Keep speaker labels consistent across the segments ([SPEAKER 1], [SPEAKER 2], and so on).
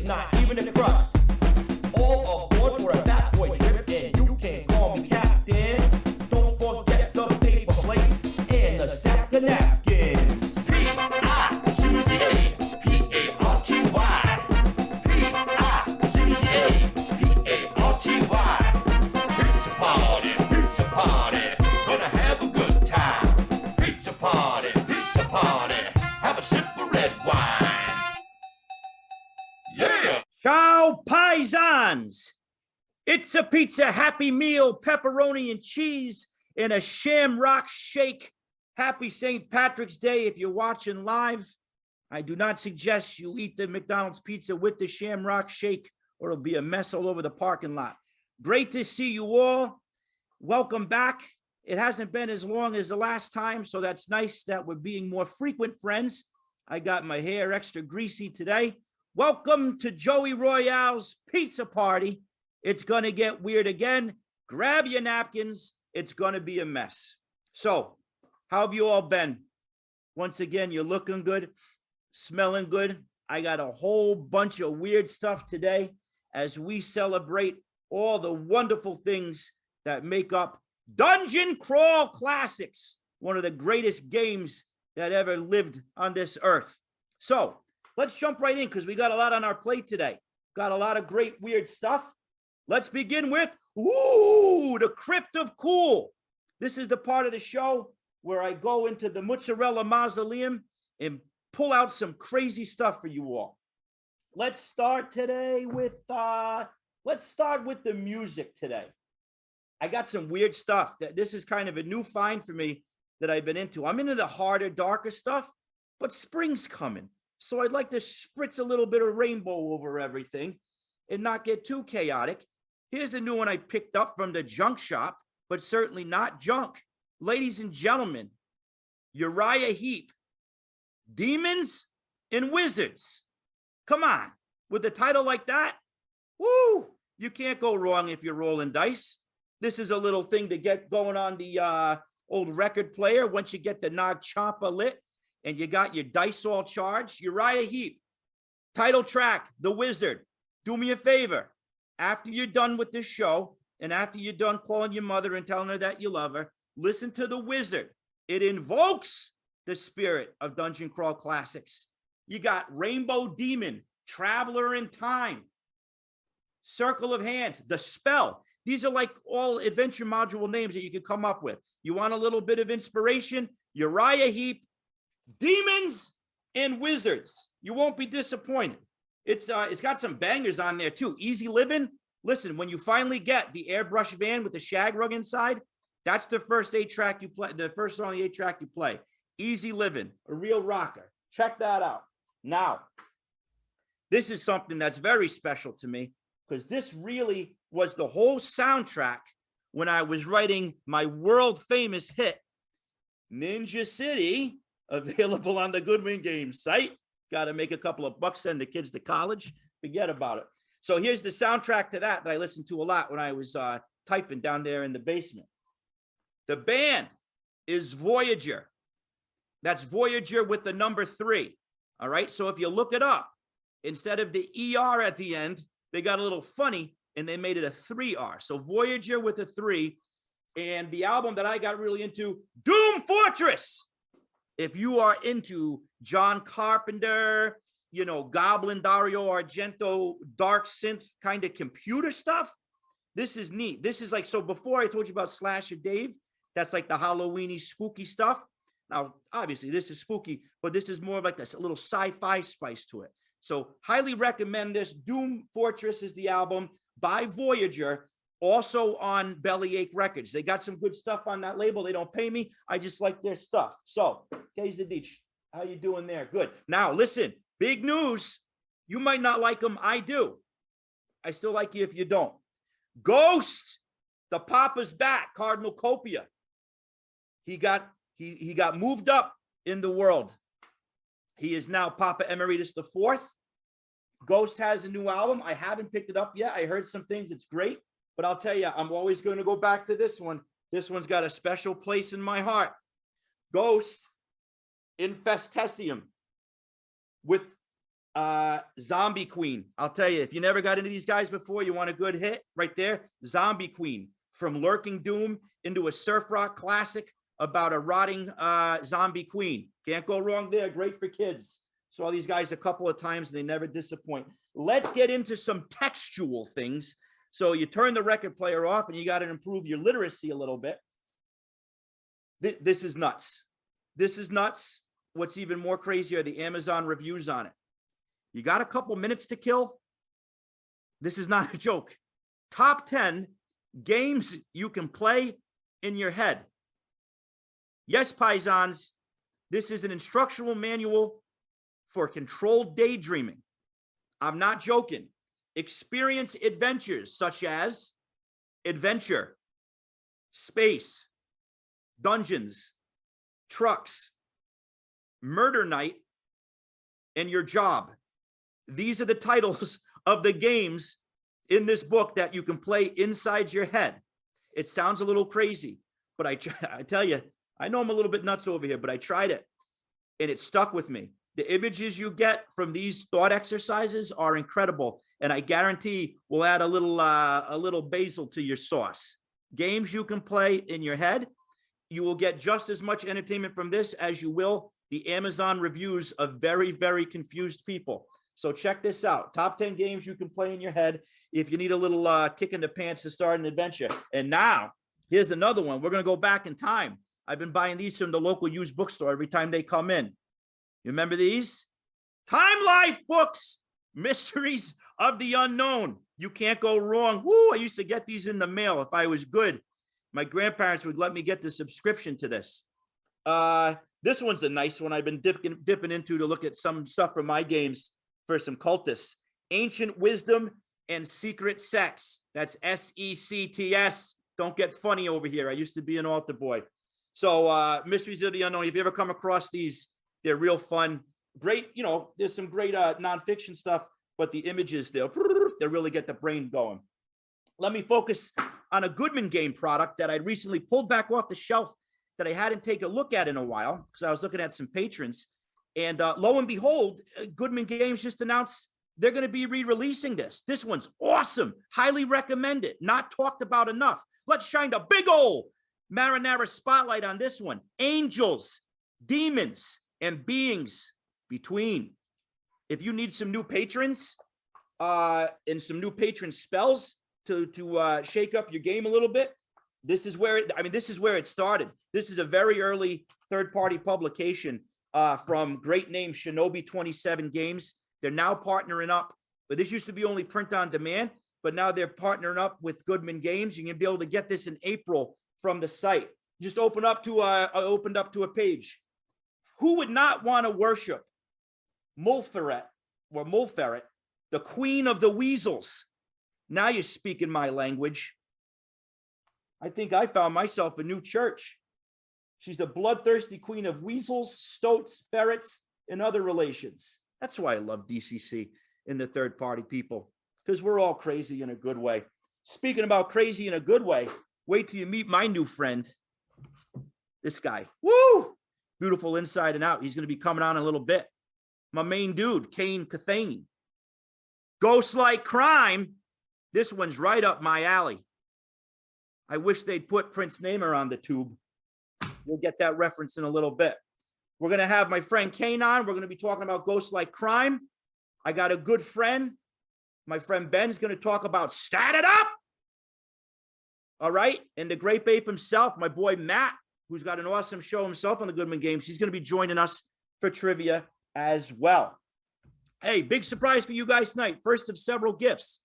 [SPEAKER 1] not even a crust. All aboard for a fat boy trip, and you can call me captain. Don't forget the paper plates and the stack of napkins. P-I-C-C-A, P-A-R-T-Y. P-I-C-C-A, P-A-R-T-Y. Pizza party, pizza party. Gonna have a good time. Pizza party, pizza party. Have a sip of red wine. Yeah!
[SPEAKER 2] Ciao, Piezans! It's a pizza Happy Meal, pepperoni and cheese, and a shamrock shake. Happy St. Patrick's Day if you're watching live. I do not suggest you eat the McDonald's pizza with the shamrock shake, or it'll be a mess all over the parking lot. Great to see you all. Welcome back. It hasn't been as long as the last time, so that's nice that we're being more frequent friends. I got my hair extra greasy today. Welcome to Joey Royale's pizza party. It's going to get weird again. Grab your napkins. It's going to be a mess. So, how have you all been? Once again, you're looking good, smelling good. I got a whole bunch of weird stuff today as we celebrate all the wonderful things that make up Dungeon Crawl Classics, one of the greatest games that ever lived on this earth. So, let's jump right in because we got a lot on our plate today. Got a lot of great weird stuff. Let's begin with, the Crypt of Cool. This is the part of the show where I go into the mozzarella mausoleum and pull out some crazy stuff for you all. Let's start today with, let's start with the music today. I got some weird stuff. This is kind of a new find for me that I've been into. I'm into the harder, darker stuff, but spring's coming. So I'd like to spritz a little bit of rainbow over everything and not get too chaotic. Here's a new one I picked up from the junk shop, but certainly not junk. Ladies and gentlemen, Uriah Heep, Demons and Wizards. Come on, with a title like that, woo, you can't go wrong if you're rolling dice. This is a little thing to get going on the old record player once you get the Nag Champa lit and you got your dice all charged. Uriah Heep, title track, The Wizard. Do me a favor. After you're done with this show and after you're done calling your mother and telling her that you love her, listen to The Wizard. It invokes the spirit of Dungeon Crawl Classics. You got Rainbow Demon, Traveler in Time, Circle of Hands, The Spell. These are like all adventure module names that you could come up with. You want a little bit of inspiration? Uriah Heep, Demons and Wizards. You won't be disappointed. It's got some bangers on there too. Easy Living. Listen, when you finally get the airbrush van with the shag rug inside, that's the first 8-track you play. The first song on the 8-track you play. Easy Living, a real rocker. Check that out. Now, this is something that's very special to me because this really was the whole soundtrack when I was writing my world famous hit, Ninja City, available on the Goodman Games site. Got to make a couple of bucks, send the kids to college. Forget about it. So here's the soundtrack to that I listened to a lot when I was typing down there in the basement. The band is Voyager. That's Voyager with the number 3. All right. So if you look it up, instead of the ER at the end, they got a little funny and they made it a 3R. So Voyager with a 3. And the album that I got really into, Doom Fortress. If you are into John Carpenter, Goblin, Dario Argento, dark synth kind of computer stuff, this is neat. This is like, so before I told you about Slasher Dave, that's like the Halloweeny spooky stuff. Now, obviously this is spooky, but this is more like a little sci-fi spice to it. So highly recommend this. Doom Fortress is the album by Voyager, also on Bellyache Records. They got some good stuff on that label. They don't pay me. I just like their stuff. So, Kazadich, how you doing there? Good. Now, listen, big news. You might not like them. I do. I still like you if you don't. Ghost, the Papa's back, Cardinal Copia. He got moved up in the world. He is now Papa Emeritus IV. Ghost has a new album. I haven't picked it up yet. I heard some things. It's great. But I'll tell you, I'm always going to go back to this one. This one's got a special place in my heart. Ghost Infestesium with Zombie Queen. I'll tell you, if you never got into these guys before, you want a good hit right there. Zombie Queen, from lurking doom into a surf rock classic about a rotting zombie queen. Can't go wrong there. Great for kids. Saw these guys a couple of times and they never disappoint. Let's get into some textual things. So you turn the record player off and you got to improve your literacy a little bit. This is nuts. This is nuts. What's even more crazy are the Amazon reviews on it. You got a couple minutes to kill? This is not a joke. Top 10 games you can play in your head. Yes, Piezans, this is an instructional manual for controlled daydreaming. I'm not joking. Experience adventures such as adventure, space, dungeons, trucks, murder night, and your job. These are the titles of the games in this book that you can play inside your head. It sounds a little crazy, but I tell you, I know I'm a little bit nuts over here, but I tried it and it stuck with me. The images you get from these thought exercises are incredible, and I guarantee we'll add a little basil to your sauce. Games you can play in your head. You will get just as much entertainment from this as you will the Amazon reviews of very, very confused people. So check this out. Top 10 games you can play in your head if you need a little kick in the pants to start an adventure. And now, here's another one. We're going to go back in time. I've been buying these from the local used bookstore every time they come in. You remember these? Time Life books, Mysteries of the Unknown. You can't go wrong. Woo, I used to get these in the mail if I was good. My grandparents would let me get the subscription to this. This one's a nice one I've been dipping into to look at some stuff from my games for some cultists. Ancient Wisdom and Secret Sex. That's SECTS. Don't get funny over here. I used to be an altar boy. So Mysteries of the Unknown, if you ever come across these, they're real fun. Great, you know, there's some great nonfiction stuff, but the images, they really get the brain going. Let me focus on a Goodman game product that I recently pulled back off the shelf that I hadn't taken a look at in a while because I was looking at some patrons. And lo and behold, Goodman Games just announced they're going to be re-releasing this. This one's awesome. Highly recommend it. Not talked about enough. Let's shine a big old marinara spotlight on this one. Angels, demons, and beings between. If you need some new patrons and some new patron spells to shake up your game a little bit, this is where it started. This is a very early third-party publication from great name Shinobi 27 Games. They're now partnering up, but this used to be only print on demand, but now they're partnering up with Goodman Games. You can be able to get this in April from the site. Just opened up to a page. Who would not want to worship Mulferret, the queen of the weasels? Now you're speaking my language. I think I found myself a new church. She's the bloodthirsty queen of weasels, stoats, ferrets, and other relations. That's why I love DCC and the third-party people, because we're all crazy in a good way. Speaking about crazy in a good way, wait till you meet my new friend, this guy. Woo! Beautiful inside and out. He's going to be coming on in a little bit. My main dude, Kane Cathane. Ghost Like Crime. This one's right up my alley. I wish they'd put Prince Namer on the tube. We'll get that reference in a little bit. We're going to have my friend Kane on. We're going to be talking about Ghost Like Crime. I got a good friend. My friend Ben's going to talk about Stat It Up. All right. And the great ape himself, my boy Matt, who's got an awesome show himself on the Goodman Games. He's going to be joining us for trivia as well. Hey, big surprise for you guys tonight. First of several gifts.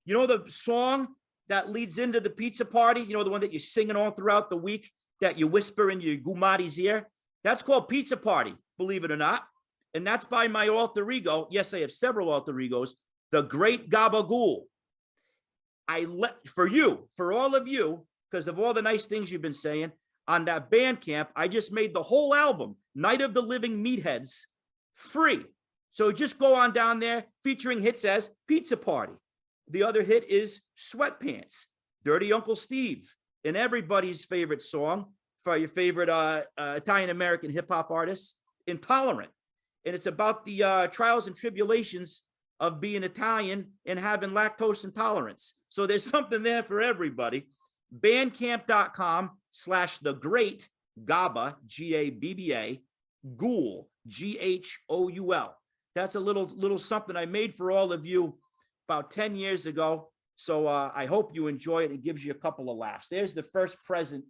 [SPEAKER 2] You know the song that leads into the pizza party? You know, the one that you're singing all throughout the week that you whisper in your Gumati's ear? That's called Pizza Party, believe it or not. And that's by my alter ego. Yes, I have several alter egos. The Great Gabagool. For all of you, because of all the nice things you've been saying, on that Bandcamp, I just made the whole album, Night of the Living Meatheads, free. So just go on down there, featuring hits as Pizza Party. The other hit is Sweatpants, Dirty Uncle Steve, and everybody's favorite song for your favorite Italian-American hip-hop artists, Intolerant. and it's about the trials and tribulations of being Italian and having lactose intolerance. So there's something there for everybody. Bandcamp.com/the great Gaba, G-A-B-B-A, Ghoul, Ghoul. That's a little something I made for all of you about 10 years ago. So I hope you enjoy it. It gives you a couple of laughs. There's the first present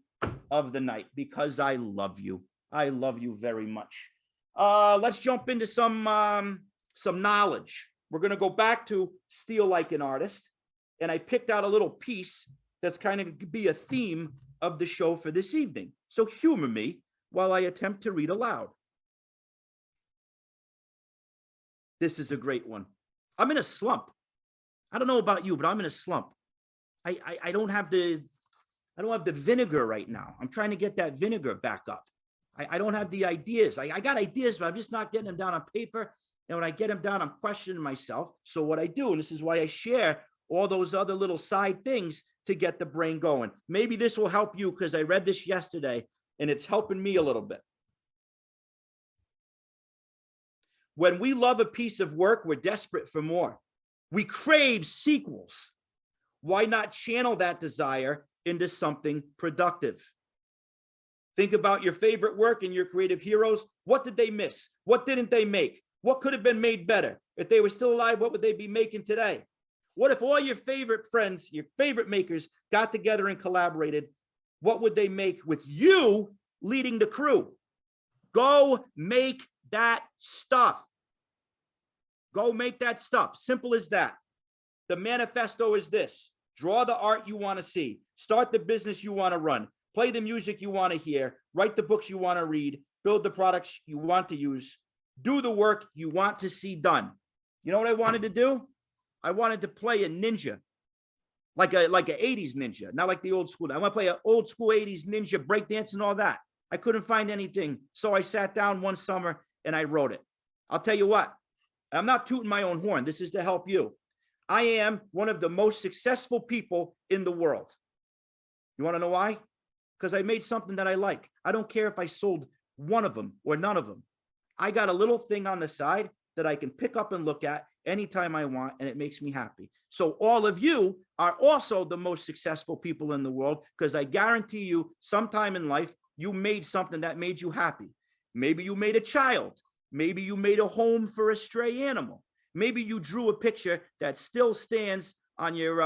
[SPEAKER 2] of the night, because I love you. I love you very much. Let's jump into some knowledge. We're going to go back to Steal Like an Artist. And I picked out a little piece that's kind of be a theme of the show for this evening. So humor me while I attempt to read aloud. This is a great one. I'm in a slump. I don't know about you, but I'm in a slump. I don't have the vinegar right now. I'm trying to get that vinegar back up. I don't have the ideas. I got ideas, but I'm just not getting them down on paper. And when I get them down, I'm questioning myself. So what I do, and this is why I share all those other little side things to get the brain going. Maybe this will help you, because I read this yesterday and it's helping me a little bit. When we love a piece of work, we're desperate for more. We crave sequels. Why not channel that desire into something productive? Think about your favorite work and your creative heroes. What did they miss? What didn't they make? What could have been made better? If they were still alive, what would they be making today? What if all your favorite friends, your favorite makers got together and collaborated? What would they make with you leading the crew? Go make that stuff. Go make that stuff. Simple as that. The manifesto is this: draw the art you want to see, start the business you want to run, play the music you want to hear, write the books you want to read, build the products you want to use, do the work you want to see done. You know what I wanted to do? I wanted to play a ninja, like a 80s ninja, not like the old school. I want to play an old school 80s ninja, breakdance and all that. I couldn't find anything. So I sat down one summer and I wrote it. I'll tell you what, I'm not tooting my own horn. This is to help you. I am one of the most successful people in the world. You want to know why? Because I made something that I like. I don't care if I sold one of them or none of them. I got a little thing on the side that I can pick up and look at anytime I want, and it makes me happy. So all of you are also the most successful people in the world, because I guarantee you sometime in life, you made something that made you happy. Maybe you made a child. Maybe you made a home for a stray animal. Maybe you drew a picture that still stands on your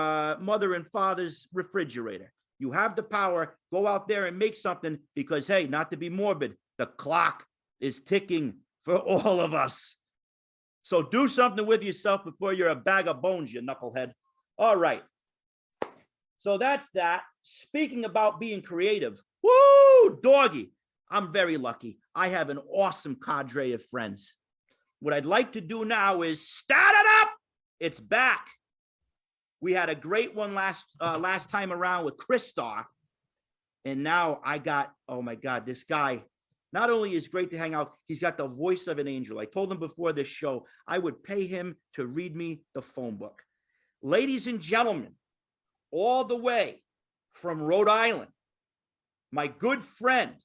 [SPEAKER 2] mother and father's refrigerator. You have the power. Go out there and make something, because, hey, not to be morbid, the clock is ticking for all of us. So do something with yourself before you're a bag of bones, you knucklehead. All right. So that's that. Speaking about being creative, woo, doggy, I'm very lucky. I have an awesome cadre of friends. What I'd like to do now is start it up. It's back. We had a great one last time around with Christar. And now I got, oh my God, this guy not only is great to hang out, he's got the voice of an angel. I told him before this show, I would pay him to read me the phone book. Ladies and gentlemen, all the way from Rhode Island, my good friend,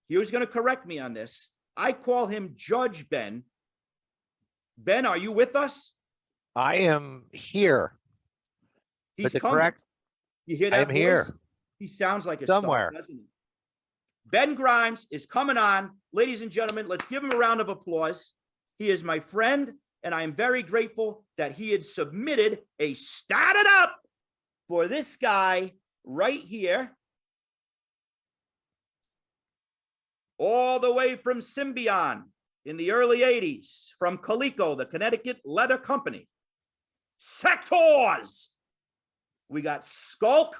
[SPEAKER 2] he was going to correct me on this. I call him Judge Ben. Ben, are you with us?
[SPEAKER 3] I am here.
[SPEAKER 2] He's
[SPEAKER 3] But
[SPEAKER 2] coming.
[SPEAKER 3] correct,
[SPEAKER 2] You hear
[SPEAKER 3] I
[SPEAKER 2] that
[SPEAKER 3] am
[SPEAKER 2] voice?
[SPEAKER 3] here.
[SPEAKER 2] He sounds like a
[SPEAKER 3] Somewhere.
[SPEAKER 2] star, doesn't he? Ben Grimes is coming on. Ladies and gentlemen, let's give him a round of applause. He is my friend, and I am very grateful that he had submitted a Start It Up for this guy right here. All the way from Symbion in the early 80s, from Calico, the Connecticut Leather Company. Sectors. We got Skulk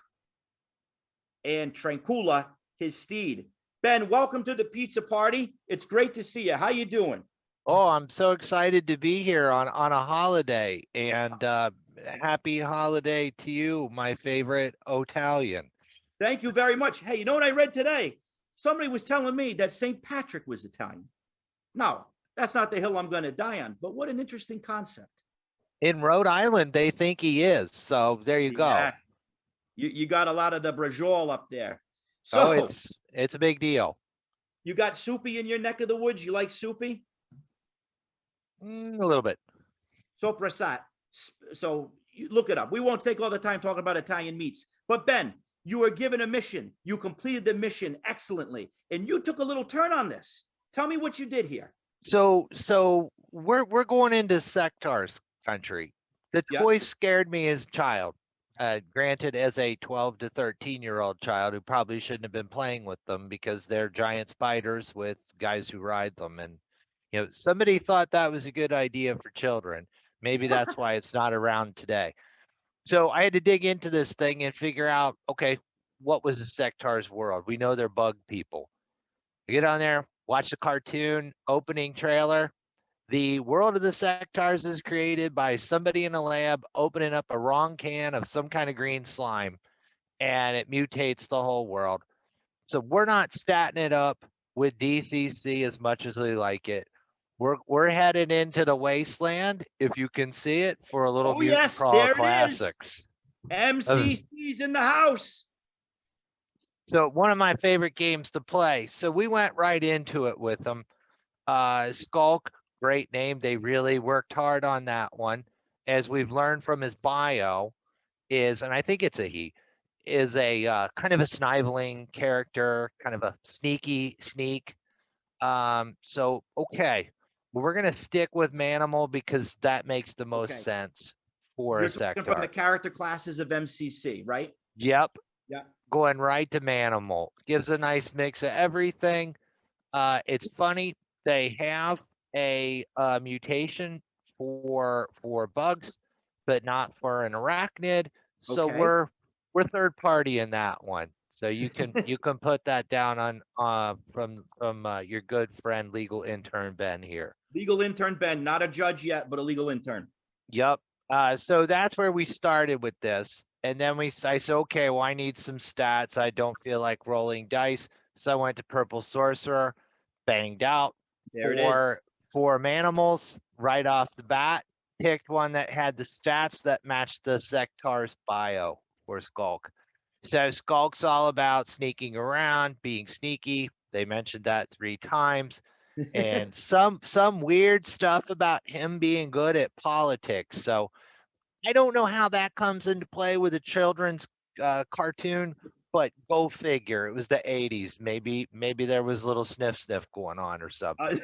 [SPEAKER 2] and Tranquilla, his steed. Ben, welcome to the pizza party. It's great to see you. How you doing?
[SPEAKER 3] Oh, I'm so excited to be here on a holiday, and happy holiday to you, my favorite Italian.
[SPEAKER 2] Thank you very much. Hey, you know what I read today? Somebody was telling me that St. Patrick was Italian. No, that's not the hill I'm going to die on, but what an interesting concept.
[SPEAKER 3] In Rhode Island, they think he is, so there you go.
[SPEAKER 2] Yeah. You got a lot of the brajol up there. So
[SPEAKER 3] Oh, it's a big deal.
[SPEAKER 2] you got Soupy in your neck of the woods. You like Soupy?
[SPEAKER 3] A little bit.
[SPEAKER 2] So Prasad, so you look it up. We won't take all the time talking about Italian meats. But Ben, you were given a mission. You completed the mission excellently, and you took a little turn on this. Tell me what you did here.
[SPEAKER 3] So we're going into Sectar's country. The
[SPEAKER 2] Yeah.
[SPEAKER 3] toys scared me as a child. Granted, as a 12 to 13-year-old child who probably shouldn't have been playing with them because they're giant spiders with guys who ride them. And somebody thought that was a good idea for children. Maybe that's why it's not around today. So I had to dig into this thing and figure out, okay, what was the Sectar's world? We know they're bug people. I get on there, watch the cartoon opening trailer. The world of the Sectars is created by somebody in a lab opening up a wrong can of some kind of green slime, and it mutates the whole world. So we're not statting it up with DCC as much as we like it. We're headed into the wasteland, if you can see it, for a little
[SPEAKER 2] Oh,
[SPEAKER 3] Mutant
[SPEAKER 2] yes,
[SPEAKER 3] Crawl
[SPEAKER 2] there it is.
[SPEAKER 3] Classics.
[SPEAKER 2] MCC's in the house.
[SPEAKER 3] So one of my favorite games to play. So we went right into it with them. Skulk, great name. They really worked hard on that one. As we've learned from his bio, and I think it's a he, is a kind of a sniveling character, kind of a sneaky sneak. So okay, we're gonna stick with Manimal because that makes the most sense for
[SPEAKER 2] You're
[SPEAKER 3] a
[SPEAKER 2] talking from the
[SPEAKER 3] sector.
[SPEAKER 2] character classes of MCC, right?
[SPEAKER 3] Yep,
[SPEAKER 2] Yeah.
[SPEAKER 3] going right to Manimal. Gives a nice mix of everything. It's funny, they have a mutation for bugs, but not for an arachnid. So
[SPEAKER 2] Okay.
[SPEAKER 3] we're third party in that one. So you can put that down on from your good friend legal intern Ben here.
[SPEAKER 2] Legal intern Ben, not a judge yet, but a legal intern.
[SPEAKER 3] Yep. So that's where we started with this. And then I said, okay, well, I need some stats. I don't feel like rolling dice. So I went to Purple Sorcerer, banged out
[SPEAKER 2] There it is.
[SPEAKER 3] for Manimals right off the bat. Picked one that had the stats that matched the Sectar's bio for Skulk. So Skulk's all about sneaking around, being sneaky. They mentioned that 3 times. And some weird stuff about him being good at politics. So I don't know how that comes into play with a children's cartoon, but go figure. It was the 80s. Maybe there was a little sniff going on or something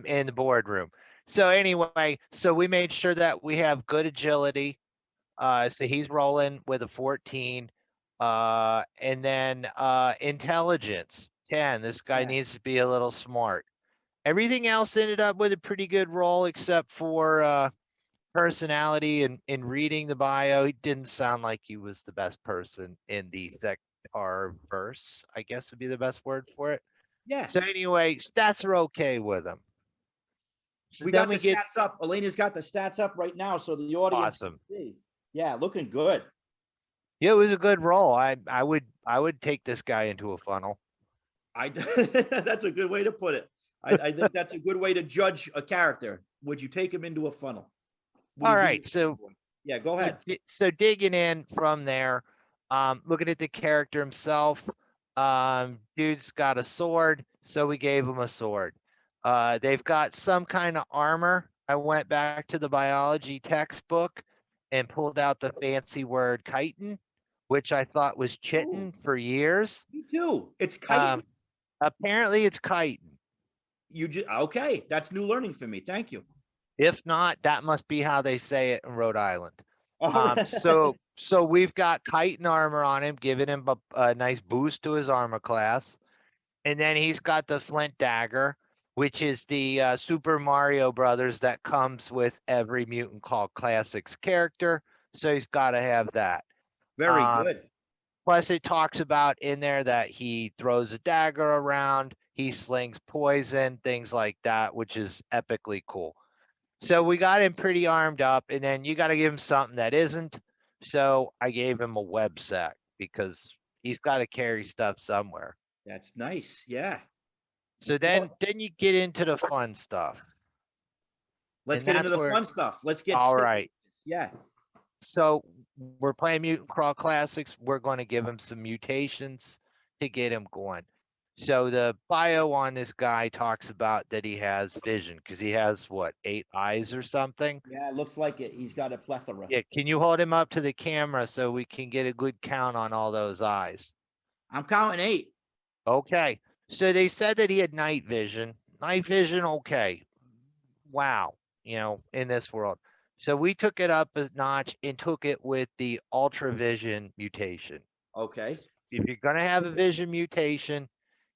[SPEAKER 3] in the boardroom. So anyway, so we made sure that we have good agility. So he's rolling with a 14. And then intelligence, 10. This guy needs to be a little smart. Everything else ended up with a pretty good roll except for personality and in reading the bio. He didn't sound like he was the best person in the Sectar verse, I guess would be the best word for it.
[SPEAKER 2] Yeah.
[SPEAKER 3] So anyway, stats are okay with him. So
[SPEAKER 2] we got the stats up. Elena's got the stats up right now, so the audience
[SPEAKER 3] awesome.
[SPEAKER 2] can see. Yeah, looking good.
[SPEAKER 3] Yeah, it was a good roll. I would take this guy into a funnel.
[SPEAKER 2] That's a good way to put it. I think that's a good way to judge a character. Would you take him into a funnel?
[SPEAKER 3] All right, so
[SPEAKER 2] yeah, go ahead.
[SPEAKER 3] So digging in from there, looking at the character himself, dude's got a sword, so we gave him a sword. They've got some kind of armor. I went back to the biology textbook and pulled out the fancy word chitin, which I thought was chitin for years.
[SPEAKER 2] Me too. It's chitin.
[SPEAKER 3] Apparently it's chitin.
[SPEAKER 2] Okay, that's new learning for me. Thank you.
[SPEAKER 3] If not, that must be how they say it in Rhode Island.
[SPEAKER 2] Right.
[SPEAKER 3] So we've got chitin armor on him, giving him a nice boost to his armor class. And then he's got the flint dagger, which is the Super Mario Brothers that comes with every Mutant Call Classics character. So he's got to have that.
[SPEAKER 2] Very good.
[SPEAKER 3] Plus, it talks about in there that he throws a dagger around, he slings poison, things like that, which is epically cool. So we got him pretty armed up, and then you got to give him something that isn't. So I gave him a web sack because he's got to carry stuff somewhere.
[SPEAKER 2] That's nice. Yeah.
[SPEAKER 3] So then you get into the fun stuff.
[SPEAKER 2] Let's get into the fun stuff. Let's get
[SPEAKER 3] all right.
[SPEAKER 2] Yeah.
[SPEAKER 3] So we're playing Mutant Crawl Classics. We're going to give him some mutations to get him going. So the bio on this guy talks about that he has vision because he has what, 8 eyes or something.
[SPEAKER 2] Yeah, it looks like it. He's got a plethora.
[SPEAKER 3] Yeah, can you hold him up to the camera so we can get a good count on all those eyes?
[SPEAKER 2] I'm counting 8.
[SPEAKER 3] Okay. So they said that he had night vision. Night vision, okay. Wow. In this world. So we took it up a notch and took it with the ultra vision mutation.
[SPEAKER 2] Okay.
[SPEAKER 3] If you're going to have a vision mutation,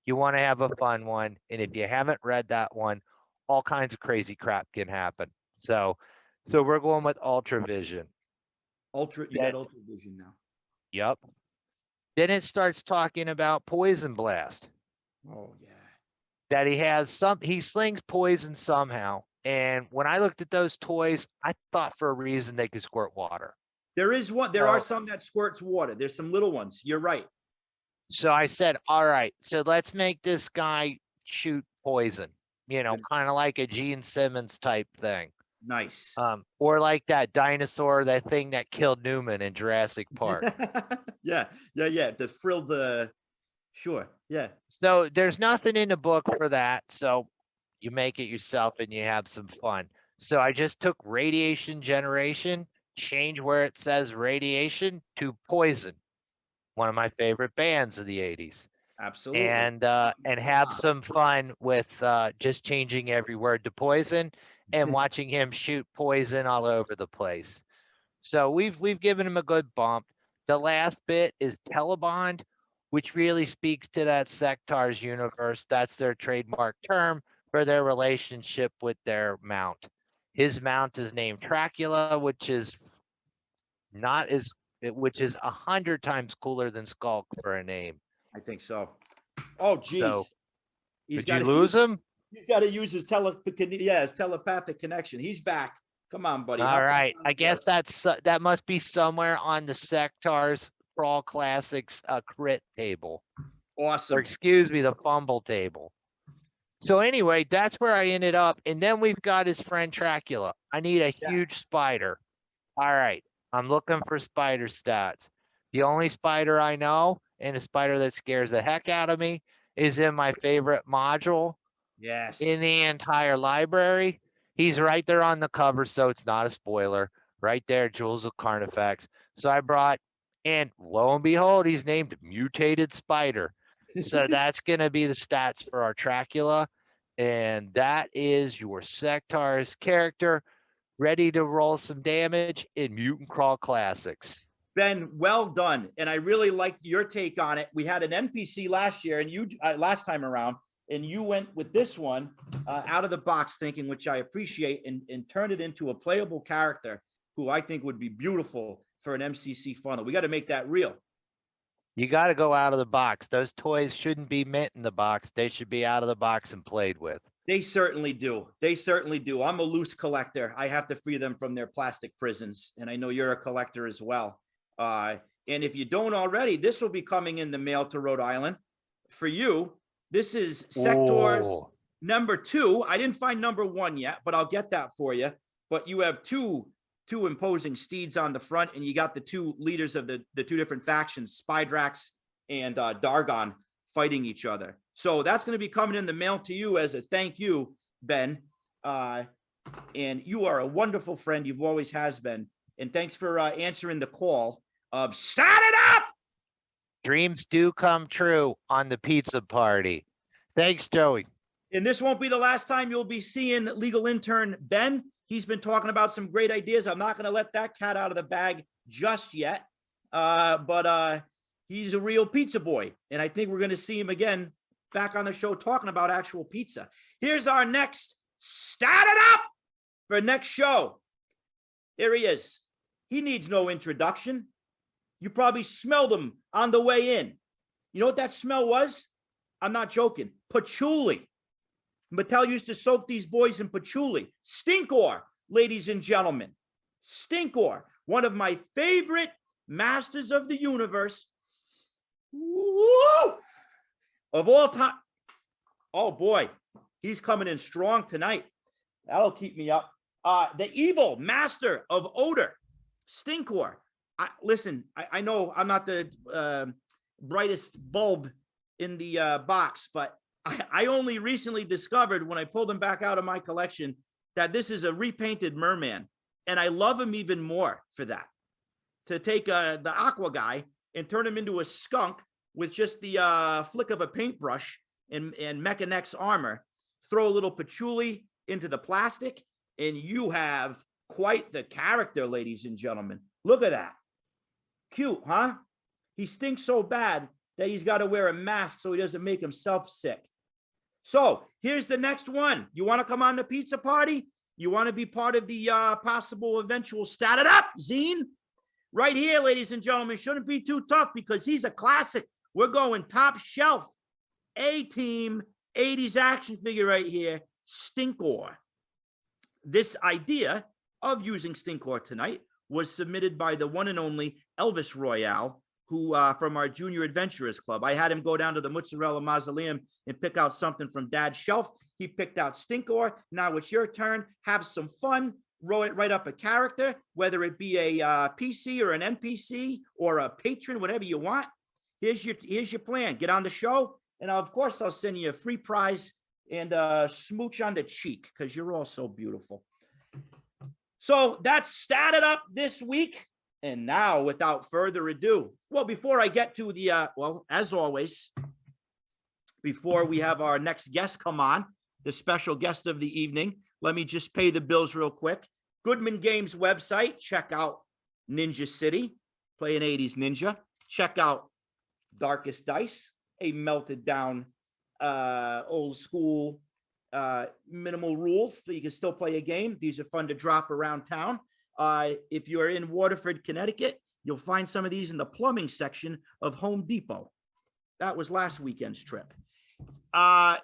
[SPEAKER 3] you want to have a fun one. And if you haven't read that one, all kinds of crazy crap can happen. So we're going with ultra vision.
[SPEAKER 2] You got ultra vision now.
[SPEAKER 3] Yep. Then it starts talking about poison blast.
[SPEAKER 2] Oh yeah.
[SPEAKER 3] That he slings poison somehow. And when I looked at those toys, I thought for a reason they could squirt water.
[SPEAKER 2] There are some that squirts water. There's some little ones. You're right.
[SPEAKER 3] So I said, all right, so let's make this guy shoot poison, kind of like a Gene Simmons type thing.
[SPEAKER 2] Nice.
[SPEAKER 3] Or like that dinosaur, that thing that killed Newman in Jurassic Park.
[SPEAKER 2] Yeah. The frilled, sure. Yeah.
[SPEAKER 3] So there's nothing in the book for that. So you make it yourself and you have some fun. So I just took radiation generation, change where it says radiation to poison. One of my favorite bands of the 80s.
[SPEAKER 2] Absolutely.
[SPEAKER 3] And have some fun with just changing every word to poison and watching him shoot poison all over the place. So we've given him a good bump. The last bit is Telebond, which really speaks to that Sectaurs universe. That's their trademark term for their relationship with their mount. His mount is named Tracula, which is 100 times cooler than Skulk for a name.
[SPEAKER 2] I think so. Oh, geez.
[SPEAKER 3] So,
[SPEAKER 2] Did
[SPEAKER 3] you lose him?
[SPEAKER 2] He's got to use his telepathic connection. He's back. Come on, buddy.
[SPEAKER 3] All right. I guess that must be somewhere on the Sectaurs Crawl Classics crit table.
[SPEAKER 2] Awesome.
[SPEAKER 3] Or excuse me, the fumble table. So anyway, that's where I ended up. And then we've got his friend Tracula. I need a huge spider. All right. I'm looking for spider stats. The only spider I know, and a spider that scares the heck out of me, is in my favorite module.
[SPEAKER 2] Yes.
[SPEAKER 3] In the entire library. He's right there on the cover, so it's not a spoiler. Right there, Jewels of Carnifex. So I brought, and lo and behold, he's named Mutated Spider. So that's going to be the stats for our Tracula. And that is your Sectaurs character ready to roll some damage in Mutant Crawl Classics.
[SPEAKER 2] Ben, well done. And I really liked your take on it. We had an NPC last year, and you last time around, and you went with this one out of the box thinking, which I appreciate, and turned it into a playable character who I think would be beautiful for an MCC funnel. We got to make that real.
[SPEAKER 3] You got to go out of the box. Those toys shouldn't be mint in the box. They should be out of the box and played with.
[SPEAKER 2] They certainly do. They certainly do. I'm a loose collector. I have to free them from their plastic prisons. And I know you're a collector as well. And if you don't already, this will be coming in the mail to Rhode Island for you. This is Sectaurs number 2. I didn't find number 1 yet, but I'll get that for you. But you have two imposing steeds on the front, and you got the 2 leaders of the 2 different factions, Spidrax and Dargon, fighting each other. So that's going to be coming in the mail to you as a thank you, Ben. And you are a wonderful friend. You've always has been. And thanks for answering the call of Start It Up!
[SPEAKER 3] Dreams do come true on the pizza party. Thanks, Joey.
[SPEAKER 2] And this won't be the last time you'll be seeing legal intern Ben. He's been talking about some great ideas. I'm not going to let that cat out of the bag just yet. But he's a real pizza boy. And I think we're going to see him again back on the show talking about actual pizza. Here's our next Start It Up for next show. There he is. He needs no introduction. You probably smelled him on the way in. You know what that smell was? I'm not joking. Patchouli. Mattel used to soak these boys in patchouli. Stinkor, ladies and gentlemen. Stinkor, one of my favorite masters of the universe. Woo! Of all time. Oh boy, he's coming in strong tonight. That'll keep me up. The evil master of odor, Stinkor. Listen, I know I'm not the brightest bulb in the box, but I only recently discovered when I pulled him back out of my collection that this is a repainted merman, and I love him even more for that. To take the aqua guy and turn him into a skunk with just the flick of a paintbrush and Mechanics armor, throw a little patchouli into the plastic, and you have quite the character, ladies and gentlemen. Look at that. Cute, huh? He stinks so bad that he's got to wear a mask so he doesn't make himself sick. So here's the next one. You want to come on the pizza party? You want to be part of the possible eventual Stat It Up zine? Right here, ladies and gentlemen, shouldn't be too tough because he's a classic. We're going top shelf. A-Team 80s action figure right here, Stinkor. This idea of using Stinkor tonight was submitted by the one and only Elvis Royale, who from our Junior Adventurers Club. I had him go down to the Mozzarella Mausoleum and pick out something from Dad's shelf. He picked out Stinkor. Now it's your turn. Have some fun. Write up a character, whether it be a PC or an NPC or a patron, whatever you want. Here's your plan. Get on the show, and of course I'll send you a free prize and smooch on the cheek because you're all so beautiful. So that's Stat It Up this week. And now, without further ado, well, before I get to the, well, as always, before we have our next guest come on, the special guest of the evening, let me just pay the bills real quick. Goodman Games website, check out Ninja City, play an 80s ninja. Check out Darkest Dice, a melted down, old school, minimal rules, so you can still play a game. These are fun to drop around town. If you're in Waterford, Connecticut, you'll find some of these in the plumbing section of Home Depot. That was last weekend's trip.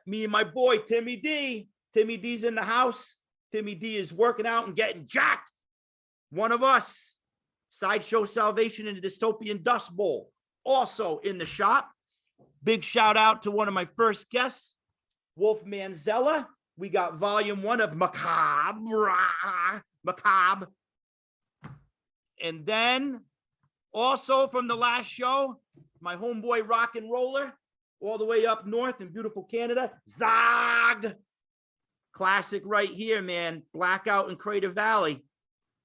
[SPEAKER 2] Me and my boy, Timmy D. Timmy D's in the house. Timmy D is working out and getting jacked. One of us, Sideshow Salvation and the Dystopian Dust Bowl, also in the shop. Big shout out to one of my first guests, Wolf Manzella. We got volume 1 of Macabre. And then also from the last show, my homeboy rock and roller, all the way up north in beautiful Canada, Zog. Classic right here, man. Blackout in Crater Valley.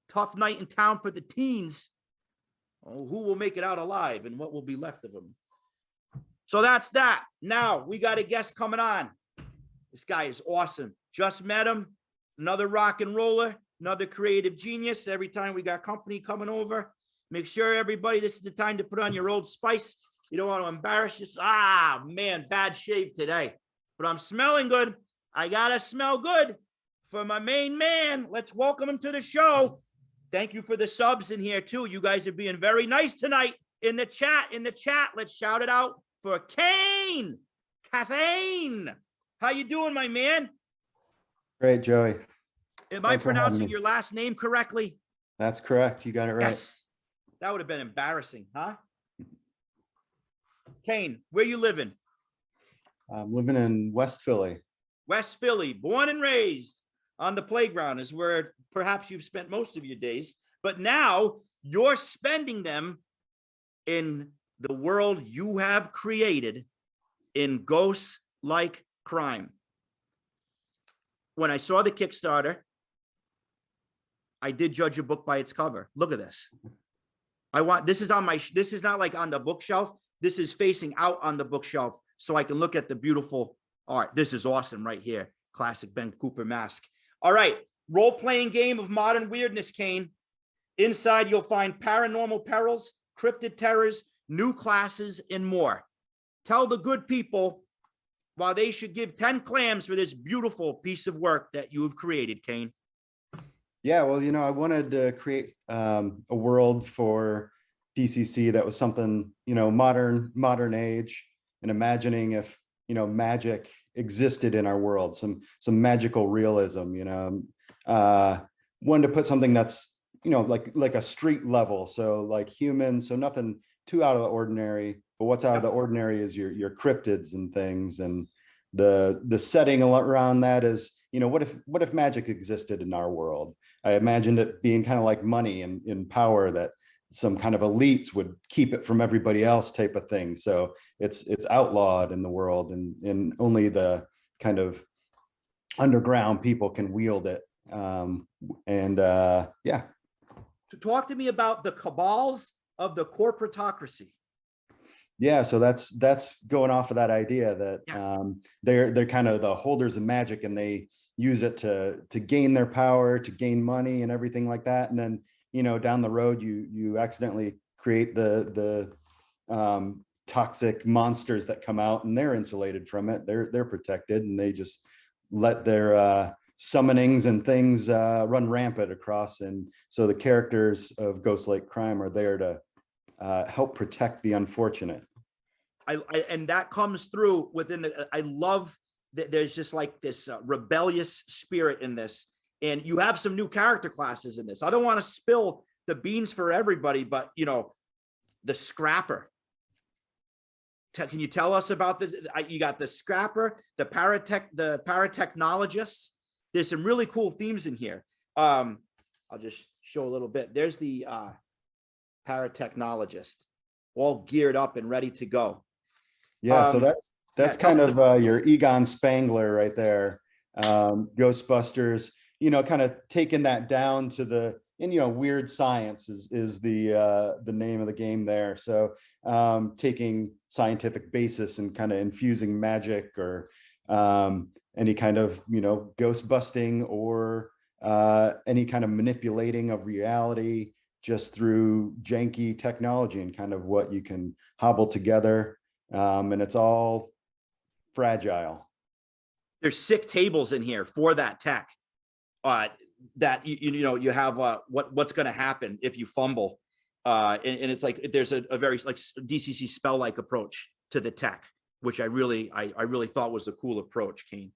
[SPEAKER 2] Tough night in town for the teens. Oh, who will make it out alive and what will be left of them? So that's that. Now we got a guest coming on. This guy is awesome. Just met him. Another rock and roller. Another creative genius. Every time we got company coming over, make sure everybody, this is the time to put on your Old Spice. You don't want to embarrass yourself. Ah, man, bad shave today, but I'm smelling good. I gotta smell good for my main man. Let's welcome him to the show. Thank you for the subs in here too. You guys are being very nice tonight in the chat. Let's shout it out for Kane. Cathane. How you doing, my man?
[SPEAKER 4] Great, Joey.
[SPEAKER 2] Am I pronouncing your last name correctly?
[SPEAKER 4] That's correct. You got it right.
[SPEAKER 2] Yes. That would have been embarrassing, huh? Kane, where you living?
[SPEAKER 4] I'm living in West Philly.
[SPEAKER 2] West Philly, born and raised on the playground is where perhaps you've spent most of your days, but now you're spending them in the world you have created in Ghosts Like Crime. When I saw the Kickstarter, I did judge a book by its cover. Look at this. This is not like on the bookshelf. This is facing out on the bookshelf so I can look at the beautiful art. This is awesome right here. Classic Ben Cooper mask. All right. Role-playing game of modern weirdness, Kane. Inside, you'll find paranormal perils, cryptid terrors, new classes, and more. Tell the good people why they should give 10 clams for this beautiful piece of work that you have created, Kane.
[SPEAKER 4] Yeah, well, I wanted to create a world for DCC that was something, modern age, and imagining if, magic existed in our world, some magical realism, wanted to put something that's, like a street level. So like human, so nothing too out of the ordinary, but what's out of the ordinary is your cryptids and things. And the setting around that is, what if magic existed in our world? I imagined it being kind of like money and power, that some kind of elites would keep it from everybody else type of thing. So it's outlawed in the world, and only the kind of underground people can wield it. Yeah.
[SPEAKER 2] To talk to me about the cabals of the corporatocracy.
[SPEAKER 4] Yeah, so that's going off of that idea that they're kind of the holders of magic, and they use it to gain their power, to gain money and everything like that. And then, down the road, you accidentally create the toxic monsters that come out, and they're insulated from it. They're protected, and they just let their summonings and things run rampant across. And so the characters of Ghost Lake Crime are there to help protect the unfortunate.
[SPEAKER 2] And that comes through within I love that there's just like this rebellious spirit in this. And you have some new character classes in this. I don't want to spill the beans for everybody, but the scrapper. Can you tell us about you got the scrapper, the paratechnologists. There's some really cool themes in here. I'll just show a little bit. There's the paratechnologist, all geared up and ready to go.
[SPEAKER 4] Yeah, so that's kind of your Egon Spangler right there. Ghostbusters, kind of taking that down to the, weird science is the name of the game there. So taking scientific basis and kind of infusing magic or any kind of, ghost busting or any kind of manipulating of reality just through janky technology and kind of what you can hobble together. And it's all fragile.
[SPEAKER 2] There's sick tables in here for that tech. That you have what's going to happen if you fumble, and it's like there's a very like DCC spell-like approach to the tech, which I really thought was a cool approach, Kane.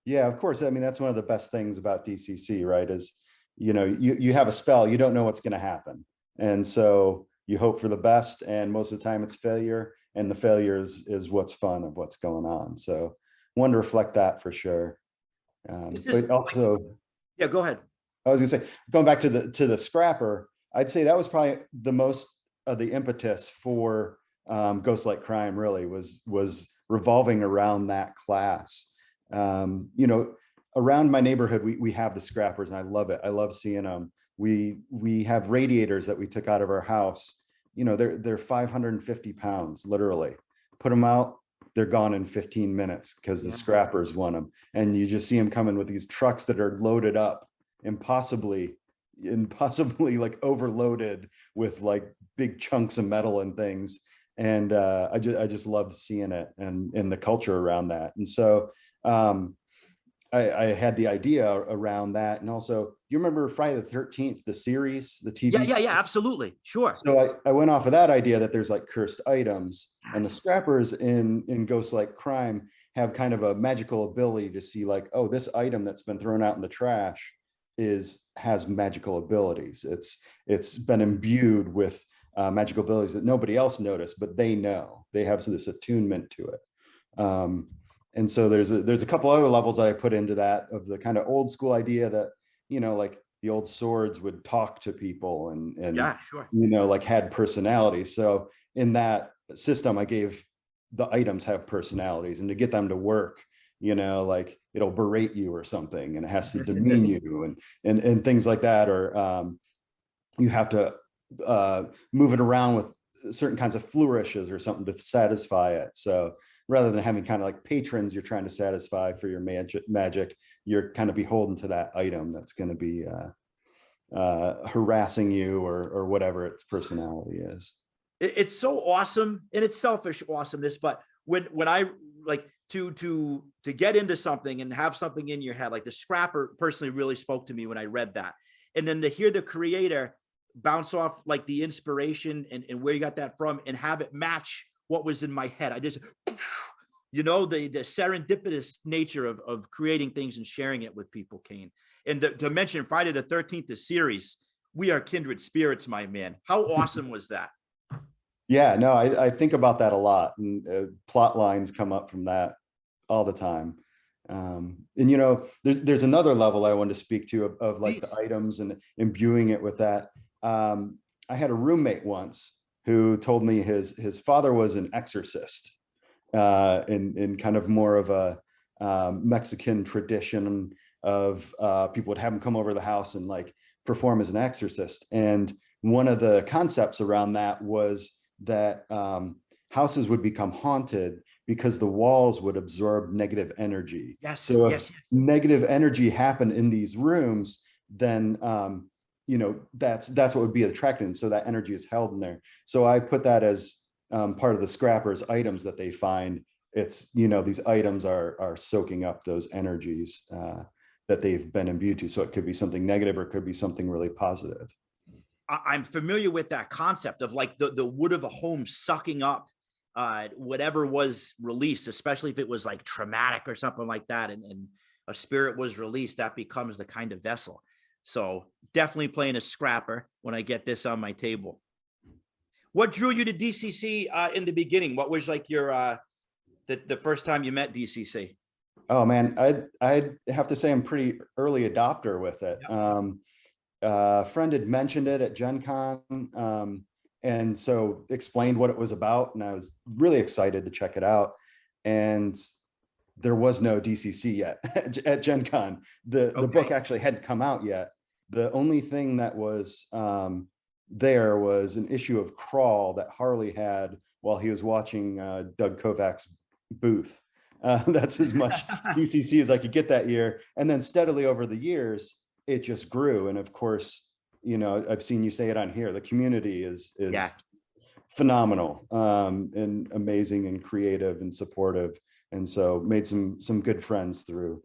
[SPEAKER 4] Yeah, of course. I mean, that's one of the best things about DCC, right? Is you have a spell, you don't know what's going to happen, and so you hope for the best, and most of the time it's failure, and the failure is what's fun of what's going on. So wanted to reflect that for sure. But also,
[SPEAKER 2] yeah, go ahead.
[SPEAKER 4] I was gonna say, going back to the scrapper, I'd say that was probably the most of the impetus for Ghost Like Crime. Really was revolving around that class. Around my neighborhood, we have the scrappers, and I love it. I love seeing them. We have radiators that we took out of our house. They're 550 pounds, literally. Put them out, they're gone in 15 minutes because the scrappers want them. And you just see them coming with these trucks that are loaded up, impossibly like overloaded with like big chunks of metal and things. And I just love seeing it and the culture around that. And so I had the idea around that. And also, you remember Friday the 13th, the series, the TV?
[SPEAKER 2] Yeah, absolutely. Sure.
[SPEAKER 4] So I went off of that idea that there's like cursed items, and the scrappers in Ghost Like Crime have kind of a magical ability to see like, oh, this item that's been thrown out in the trash has magical abilities. It's been imbued with magical abilities that nobody else noticed, but they know. They have this attunement to it. And so there's a couple other levels that I put into that, of the kind of old school idea that, like the old swords would talk to people and
[SPEAKER 2] yeah, sure.
[SPEAKER 4] Like had personality. So in that system, I gave the items have personalities, and to get them to work, like it'll berate you or something, and it has to demean you and things like that. Or you have to move it around with certain kinds of flourishes or something to satisfy it. So rather than having kind of like patrons you're trying to satisfy for your magic, you're kind of beholden to that item that's going to be harassing you or whatever its personality is.
[SPEAKER 2] It's so awesome, and it's selfish awesomeness. But when I like to get into something and have something in your head, like the scrapper personally really spoke to me when I read that. And then to hear the creator bounce off like the inspiration and where you got that from, and have it match what was in my head. I just, the serendipitous nature of creating things and sharing it with people, Kane. And to mention Friday the 13th, the series, we are kindred spirits, my man. How awesome was that?
[SPEAKER 4] Yeah, no, I think about that a lot, and plot lines come up from that all the time. And there's another level I wanted to speak to of like the items and imbuing it with that. I had a roommate once who told me his father was an exorcist, in kind of more of a Mexican tradition of people would have him come over the house and like perform as an exorcist. And one of the concepts around that was that houses would become haunted because the walls would absorb negative energy.
[SPEAKER 2] Yes.
[SPEAKER 4] So if
[SPEAKER 2] Yes.
[SPEAKER 4] negative energy happened in these rooms, then that's what would be attracted. And so that energy is held in there. So I put that as part of the scrappers items that they find. It's, these items are soaking up those energies that they've been imbued to. So it could be something negative or it could be something really positive.
[SPEAKER 2] I'm familiar with that concept of like the wood of a home sucking up whatever was released, especially if it was like traumatic or something like that, and a spirit was released, that becomes the kind of vessel. So definitely playing a scrapper when I get this on my table. What drew you to DCC in the beginning? What was like your the first time you met DCC?
[SPEAKER 4] Oh man, I'd have to say I'm pretty early adopter with it. Yep. A friend had mentioned it at Gen Con, and so explained what it was about, and I was really excited to check it out. And there was no DCC yet at Gen Con. The book actually hadn't come out yet. The only thing that was there was an issue of Crawl that Harley had while he was watching Doug Kovac's booth. That's as much DCC as I could get that year. And then steadily over the years, it just grew. And of course, I've seen you say it on here, the community is phenomenal, and amazing and creative and supportive. And so made some good friends through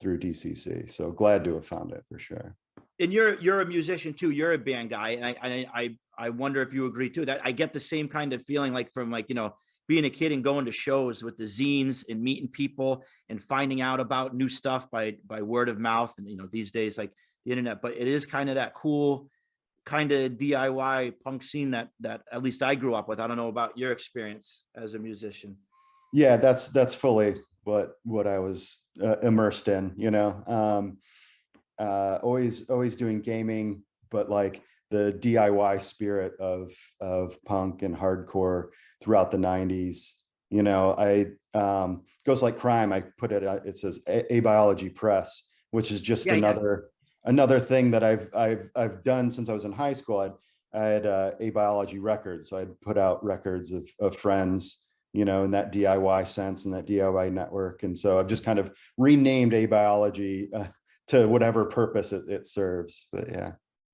[SPEAKER 4] DCC. So glad to have found it for sure.
[SPEAKER 2] And you're a musician too. You're a band guy, and I wonder if you agree too. That I get the same kind of feeling like from being a kid and going to shows with the zines and meeting people and finding out about new stuff by word of mouth, and these days like the internet. But it is kind of that cool kind of DIY punk scene that at least I grew up with. I don't know about your experience as a musician.
[SPEAKER 4] Yeah, that's fully what I was immersed in. Always doing gaming, but like the DIY spirit of punk and hardcore throughout the 90s. I Ghost Like Crime, I put it says Abiology Press, which is just another thing that I've done since I was in high school. I had Abiology Records, so I'd put out records of friends, in that DIY sense and that DIY network. And so I've just kind of renamed Abiology to whatever purpose it serves. But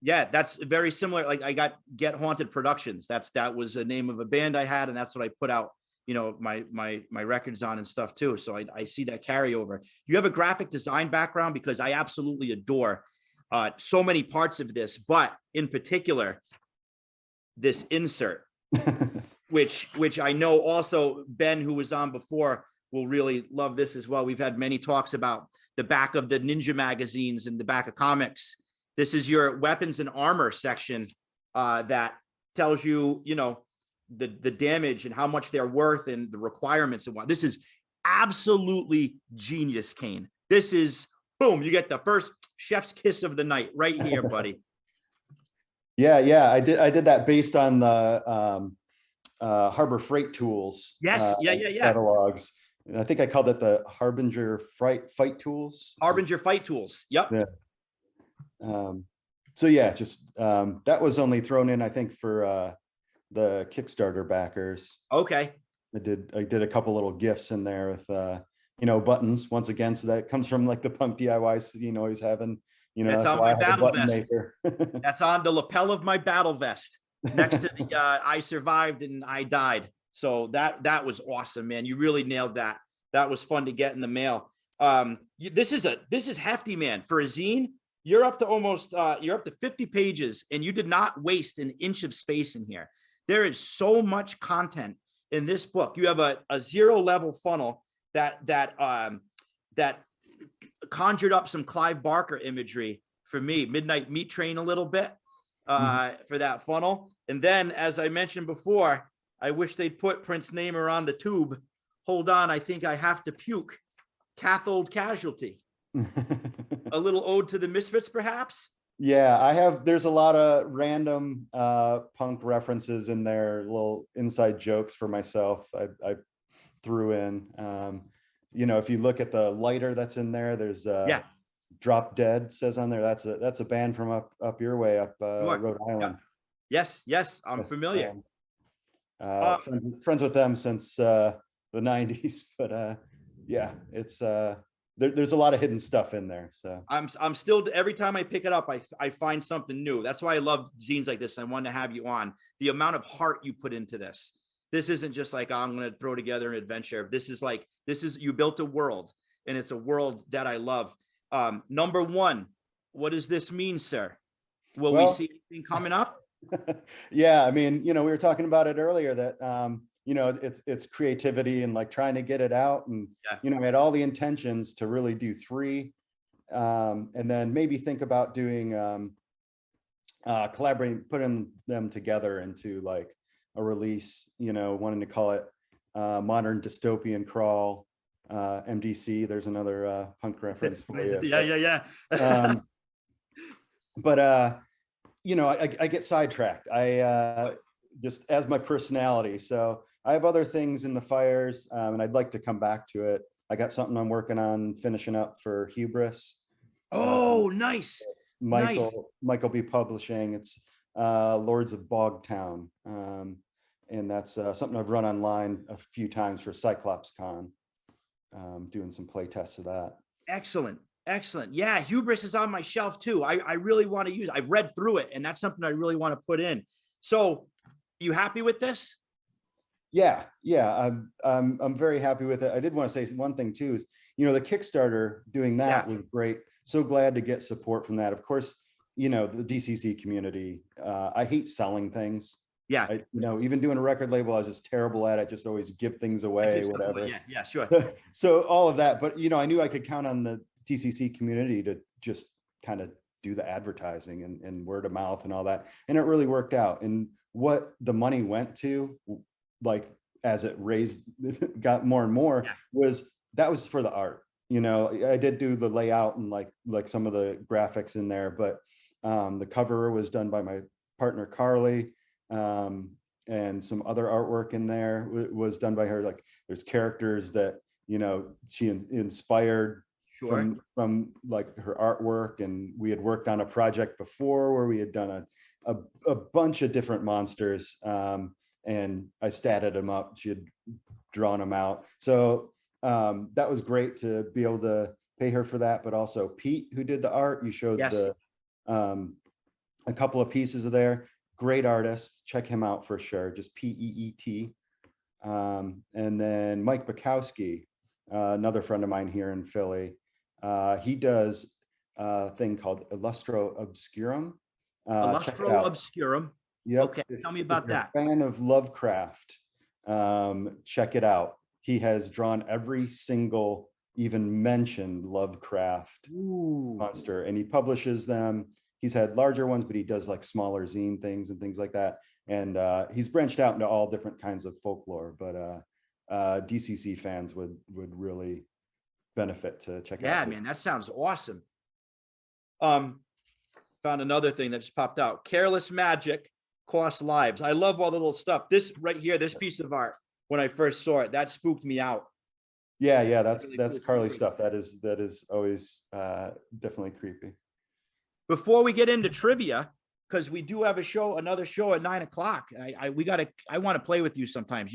[SPEAKER 2] yeah, that's very similar. Like I got Get Haunted Productions. That was the name of a band I had, and that's what I put out my records on and stuff too. So I see that carryover. You have a graphic design background, because I absolutely adore so many parts of this, but in particular this insert, which I know also Ben, who was on before, will really love this as well. We've had many talks about the back of the Ninja magazines and the back of comics. This is your weapons and armor section that tells you, the damage and how much they're worth and the requirements and what. This is absolutely genius, Kane. This is boom. You get the first chef's kiss of the night right here, buddy.
[SPEAKER 4] Yeah. I did that based on the Harbor Freight Tools.
[SPEAKER 2] Yes. Yeah.
[SPEAKER 4] Catalogs. And I think I called it the Harbinger Fight Tools.
[SPEAKER 2] Harbinger Fight Tools. Yep.
[SPEAKER 4] Yeah. So yeah, just that was only thrown in, I think, for the Kickstarter backers.
[SPEAKER 2] Okay.
[SPEAKER 4] I did a couple little gifts in there with buttons once again. So that comes from like the punk DIY scene, always having,
[SPEAKER 2] that's on my battle vest. That's on the lapel of my battle vest next to the I survived and I died. So that was awesome, man. You really nailed that. That was fun to get in the mail. This is hefty, man. For a zine, you're up to 50 pages, and you did not waste an inch of space in here. There is so much content in this book. You have a 0 level funnel that conjured up some Clive Barker imagery for me, Midnight Meat Train a little bit for that funnel. And then, as I mentioned before, I wish they'd put Prince Namer on the tube. Hold on, I think I have to puke. Cathode Casualty. A little ode to the Misfits, perhaps?
[SPEAKER 4] Yeah, there's a lot of random punk references in there, little inside jokes for myself. I threw in. If you look at the lighter that's in there, there's
[SPEAKER 2] Yeah,
[SPEAKER 4] Drop Dead says on there. That's a band from up your way, up
[SPEAKER 2] sure.
[SPEAKER 4] Rhode Island.
[SPEAKER 2] Yes, I'm familiar.
[SPEAKER 4] Friends with them since the 90s, but yeah, it's there's a lot of hidden stuff in there. So
[SPEAKER 2] I'm still, every time I pick it up, I find something new. That's why I love zines like this. I wanted to have you on. The amount of heart you put into this. This isn't just like, oh, I'm going to throw together an adventure. This is you built a world, and it's a world that I love. Number one, what does this mean, sir? Will we see anything coming up?
[SPEAKER 4] Yeah, I mean, we were talking about it earlier that it's creativity and like trying to get it out, and I had all the intentions to really do 3, and then maybe think about doing collaborating, putting them together into like a release, wanting to call it Modern Dystopian Crawl, MDC. There's another punk reference for you.
[SPEAKER 2] Yeah.
[SPEAKER 4] But I get sidetracked. I just, as my personality. So I have other things in the fires, and I'd like to come back to it. I got something I'm working on finishing up for Hubris.
[SPEAKER 2] Oh, nice.
[SPEAKER 4] Michael B. Publishing. It's Lords of Bogtown. And that's something I've run online a few times for Cyclops Con. Doing some play tests of that.
[SPEAKER 2] Excellent. Yeah, Hubris is on my shelf too. I really want to use it. I've read through it, and that's something I really want to put in. So you happy with this?
[SPEAKER 4] Yeah. I'm very happy with it. I did want to say one thing too, is, the Kickstarter doing that was great. So glad to get support from that. Of course, the DCC community, I hate selling things.
[SPEAKER 2] Yeah.
[SPEAKER 4] Even doing a record label, I was just terrible at it. Just always give things away, whatever.
[SPEAKER 2] Yeah, sure.
[SPEAKER 4] So all of that, but I knew I could count on the DCC community to just kind of do the advertising and word of mouth and all that. And it really worked out. And what the money went to, like, as it got more and more, was for the art. I did do the layout and like some of the graphics in there, but the cover was done by my partner, Carly. And some other artwork in there was done by her. Like, there's characters that, she inspired from like her artwork, and we had worked on a project before where we had done a bunch of different monsters, and I statted them up. She had drawn them out, so that was great to be able to pay her for that. But also Pete, who did the art, you showed a couple of pieces of there. Great artist, check him out for sure. Just PEET. And then Mike Bukowski, another friend of mine here in Philly. He does a thing called Illustro Obscurum.
[SPEAKER 2] Illustro Obscurum.
[SPEAKER 4] Yep.
[SPEAKER 2] Okay, tell me about that.
[SPEAKER 4] Fan of Lovecraft, check it out. He has drawn every single even mentioned Lovecraft monster, and he publishes them. He's had larger ones, but he does like smaller zine things and things like that. And he's branched out into all different kinds of folklore, but DCC fans would really benefit to check out.
[SPEAKER 2] Yeah, man, that sounds awesome. Found another thing that just popped out. Careless Magic Costs Lives. I love all the little stuff. This right here, this piece of art, when I first saw it, that spooked me out.
[SPEAKER 4] Yeah, that's Carly stuff. That is always definitely creepy.
[SPEAKER 2] Before we get into trivia, because we do have another show at 9 o'clock. I want to play with you sometimes.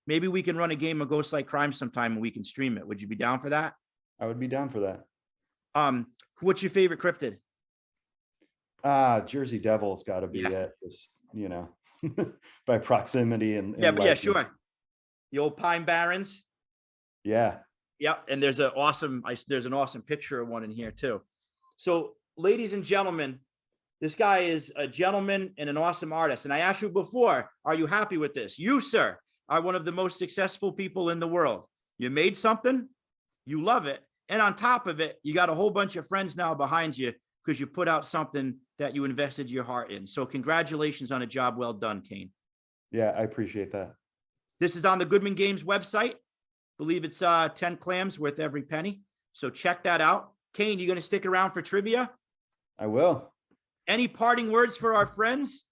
[SPEAKER 2] Maybe we can run a game of Ghost Like Crime sometime and we can stream it. Would you be down for that?
[SPEAKER 4] I would be down for that.
[SPEAKER 2] What's your favorite cryptid?
[SPEAKER 4] Jersey Devil's got to be it. Just, by proximity and
[SPEAKER 2] sure. The old Pine Barrens.
[SPEAKER 4] Yeah.
[SPEAKER 2] Yep. And there's an awesome picture of one in here too. So, ladies and gentlemen, this guy is a gentleman and an awesome artist. And I asked you before, are you happy with this? You, sir, are one of the most successful people in the world. You made something, you love it. And on top of it, you got a whole bunch of friends now behind you because you put out something that you invested your heart in. So congratulations on a job well done, Kane.
[SPEAKER 4] Yeah, I appreciate that.
[SPEAKER 2] This is on the Goodman Games website. Believe it's 10 clams worth every penny. So check that out. Kane, you going to stick around for trivia?
[SPEAKER 4] I will.
[SPEAKER 2] Any parting words for our friends?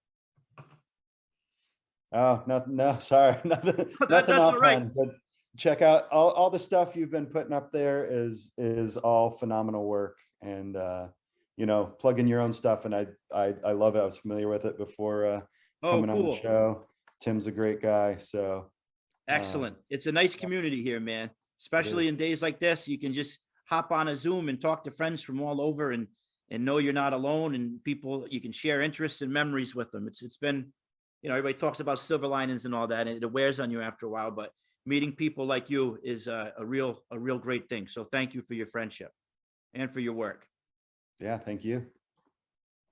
[SPEAKER 4] Oh, no, sorry. Nothing,
[SPEAKER 2] That's
[SPEAKER 4] nothing
[SPEAKER 2] all right.
[SPEAKER 4] offhand, but check out all the stuff you've been putting up there is all phenomenal work. And, you know, plug in your own stuff. And I love it. I was familiar with it before coming on the
[SPEAKER 2] Cool.
[SPEAKER 4] show. Tim's a great guy. So
[SPEAKER 2] Excellent. It's a nice community here, man. Especially in days like this, you can just hop on a Zoom and talk to friends from all over and know you're not alone, and people, you can share interests and memories with them. It's been, you know, everybody talks about silver linings and all that, and it wears on you after a while, but meeting people like you is a real great thing. So thank you for your friendship and for your work.
[SPEAKER 4] yeah, thank you.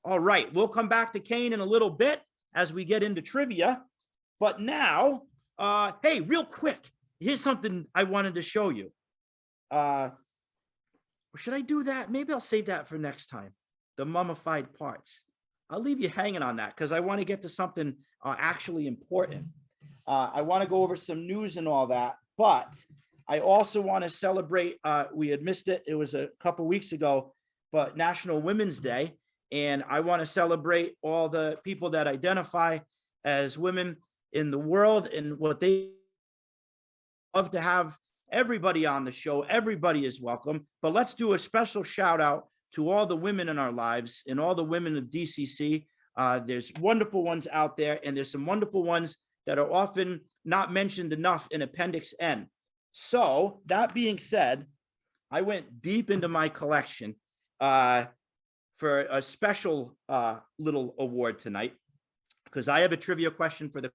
[SPEAKER 2] All right, we'll come back to Kane in a little bit as we get into trivia. But now, hey, real quick, here's something I wanted to show you. Should I do that? Maybe I'll save that for next time. The mummified parts. I'll leave you hanging on that because I want to get to something actually important. I want to go over some news and all that, but I also want to celebrate. We had missed it. It was a couple weeks ago, but National Women's Day. And I want to celebrate all the people that identify as women in the world and what they love to have everybody on the show. Everybody is welcome, but let's do a special shout out to all the women in our lives and all the women of DCC. There's wonderful ones out there, and there's some wonderful ones that are often not mentioned enough in Appendix N. So that being said, I went deep into my collection for a special little award tonight, because I have a trivia question for the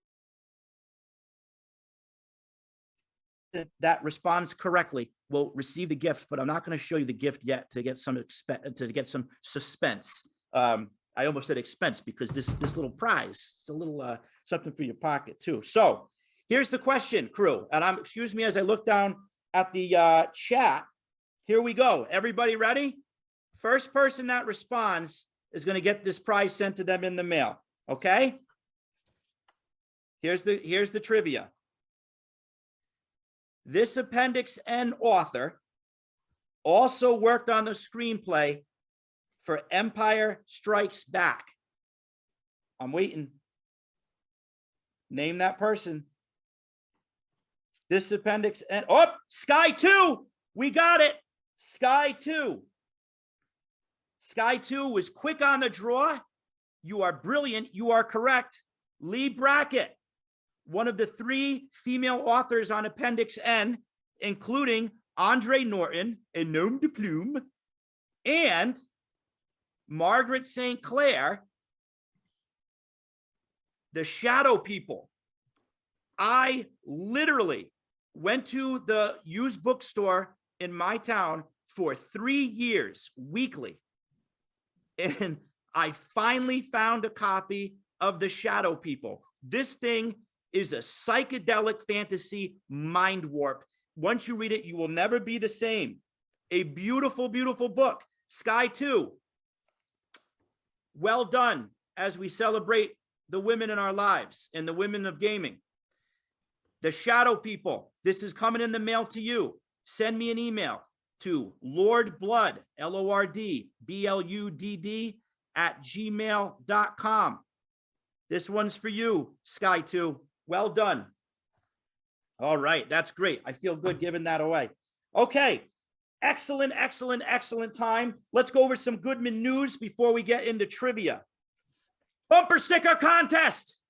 [SPEAKER 2] that responds correctly will receive the gift, but I'm not going to show you the gift yet to get some suspense. I almost said expense because this little prize, it's a little something for your pocket too. So here's the question, crew, and excuse me as I look down at the chat. Here we go. Everybody ready? First person that responds is going to get this prize sent to them in the mail. Okay. Here's the trivia. This Appendix N author also worked on the screenplay for Empire Strikes Back. I'm waiting. Name that person. This Appendix N. Oh, Sky 2. We got it. Sky 2. Sky 2 was quick on the draw. You are brilliant. You are correct. Lee Brackett, one of the 3 female authors on Appendix N, including Andre Norton and Nom de Plume, and Margaret St. Clair, the Shadow People. I literally went to the used bookstore in my town for 3 years, weekly, and I finally found a copy of the Shadow People. This thing is a psychedelic fantasy mind warp. Once you read it, you will never be the same. A beautiful, beautiful book. Sky 2. Well done as we celebrate the women in our lives and the women of gaming. The Shadow People. This is coming in the mail to you. Send me an email to lordbludd, LORDBLUDD @gmail.com. This one's for you, Sky 2. Well done. All right, that's great. I feel good giving that away. Okay, excellent, excellent, excellent time. Let's go over some Goodman news before we get into trivia. Bumper sticker contest.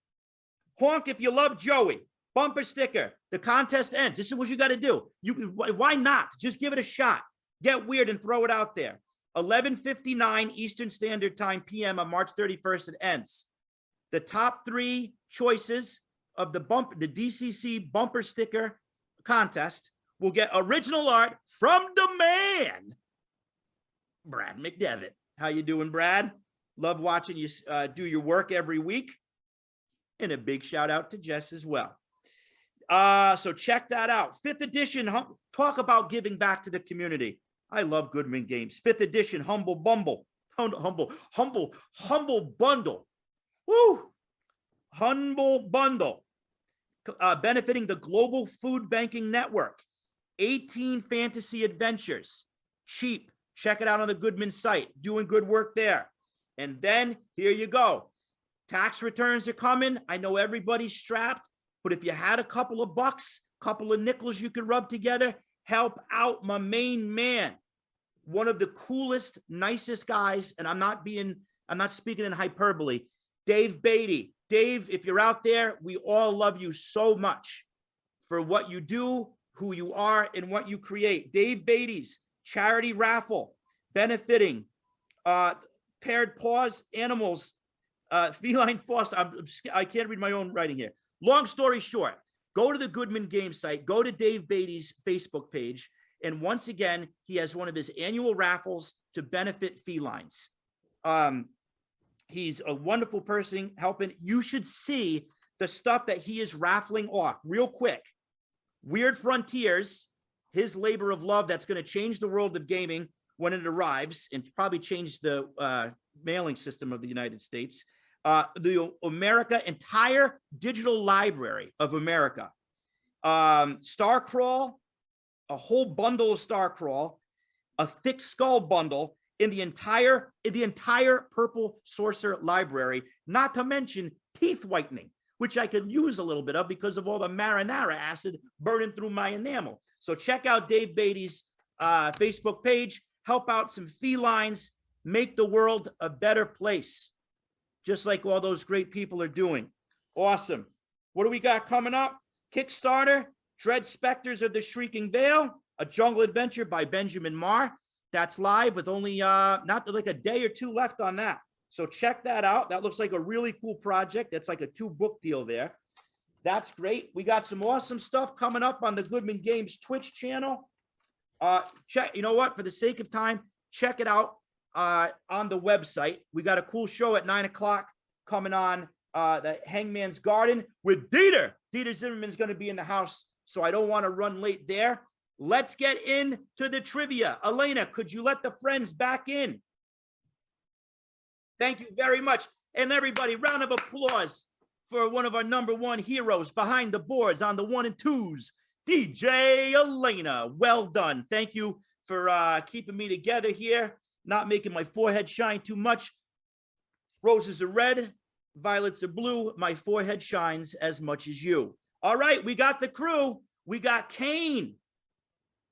[SPEAKER 2] Honk if you love Joey. Bumper sticker. The contest ends. This is what you got to do. Why not? Just give it a shot. Get weird and throw it out there. 11:59 Eastern Standard Time PM on March 31st. It ends. The top 3 choices of the DCC bumper sticker contest will get original art from the man, Brad McDevitt. How you doing, Brad? Love watching you do your work every week. And a big shout out to Jess as well. So check that out. 5th edition, talk about giving back to the community. I love Goodman Games. 5th edition, humble bundle. Woo! Humble bundle. Benefiting the Global Food Banking Network. 18 fantasy adventures. Cheap. Check it out on the Goodman site. Doing good work there. And then here you go. Tax returns are coming. I know everybody's strapped, but if you had a couple of bucks, couple of nickels you could rub together, help out my main man. One of the coolest, nicest guys, and I'm not speaking in hyperbole, Dave Beatty. Dave, if you're out there, we all love you so much for what you do, who you are, and what you create. Dave Beatty's charity raffle benefiting paired paws animals, feline foster. I can't read my own writing here. Long story short, go to the Goodman game site, go to Dave Beatty's Facebook page, and once again, he has one of his annual raffles to benefit felines. He's a wonderful person helping. You should see the stuff that he is raffling off real quick. Weird Frontiers, his labor of love that's going to change the world of gaming when it arrives and probably change the mailing system of the United States. The entire digital library of America. Starcrawl, a whole bundle of Starcrawl, a thick skull bundle in the entire Purple Sorcerer library, not to mention teeth whitening, which I could use a little bit of because of all the marinara acid burning through my enamel. So check out Dave Beatty's Facebook page, help out some felines, make the world a better place, just like all those great people are doing. Awesome. What do we got coming up? Kickstarter, Dread Specters of the Shrieking Vale, a jungle adventure by Benjamin Marr. That's live with only not like a day or two left on that. So check that out. That looks like a really cool project. That's like a 2-book deal there. That's great. We got some awesome stuff coming up on the Goodman Games Twitch channel. You know what? For the sake of time, check it out on the website. We got a cool show at 9 o'clock coming on the Hangman's Garden with Dieter. Dieter Zimmerman's going to be in the house, so I don't want to run late there. Let's get into the trivia. Elena, could you let the friends back in? Thank you very much. And everybody, round of applause for one of our #1 heroes behind the boards on the 1 and 2s, DJ Elena. Well done. Thank you for keeping me together here, not making my forehead shine too much. Roses are red, violets are blue. My forehead shines as much as you. All right, we got the crew. We got Kane.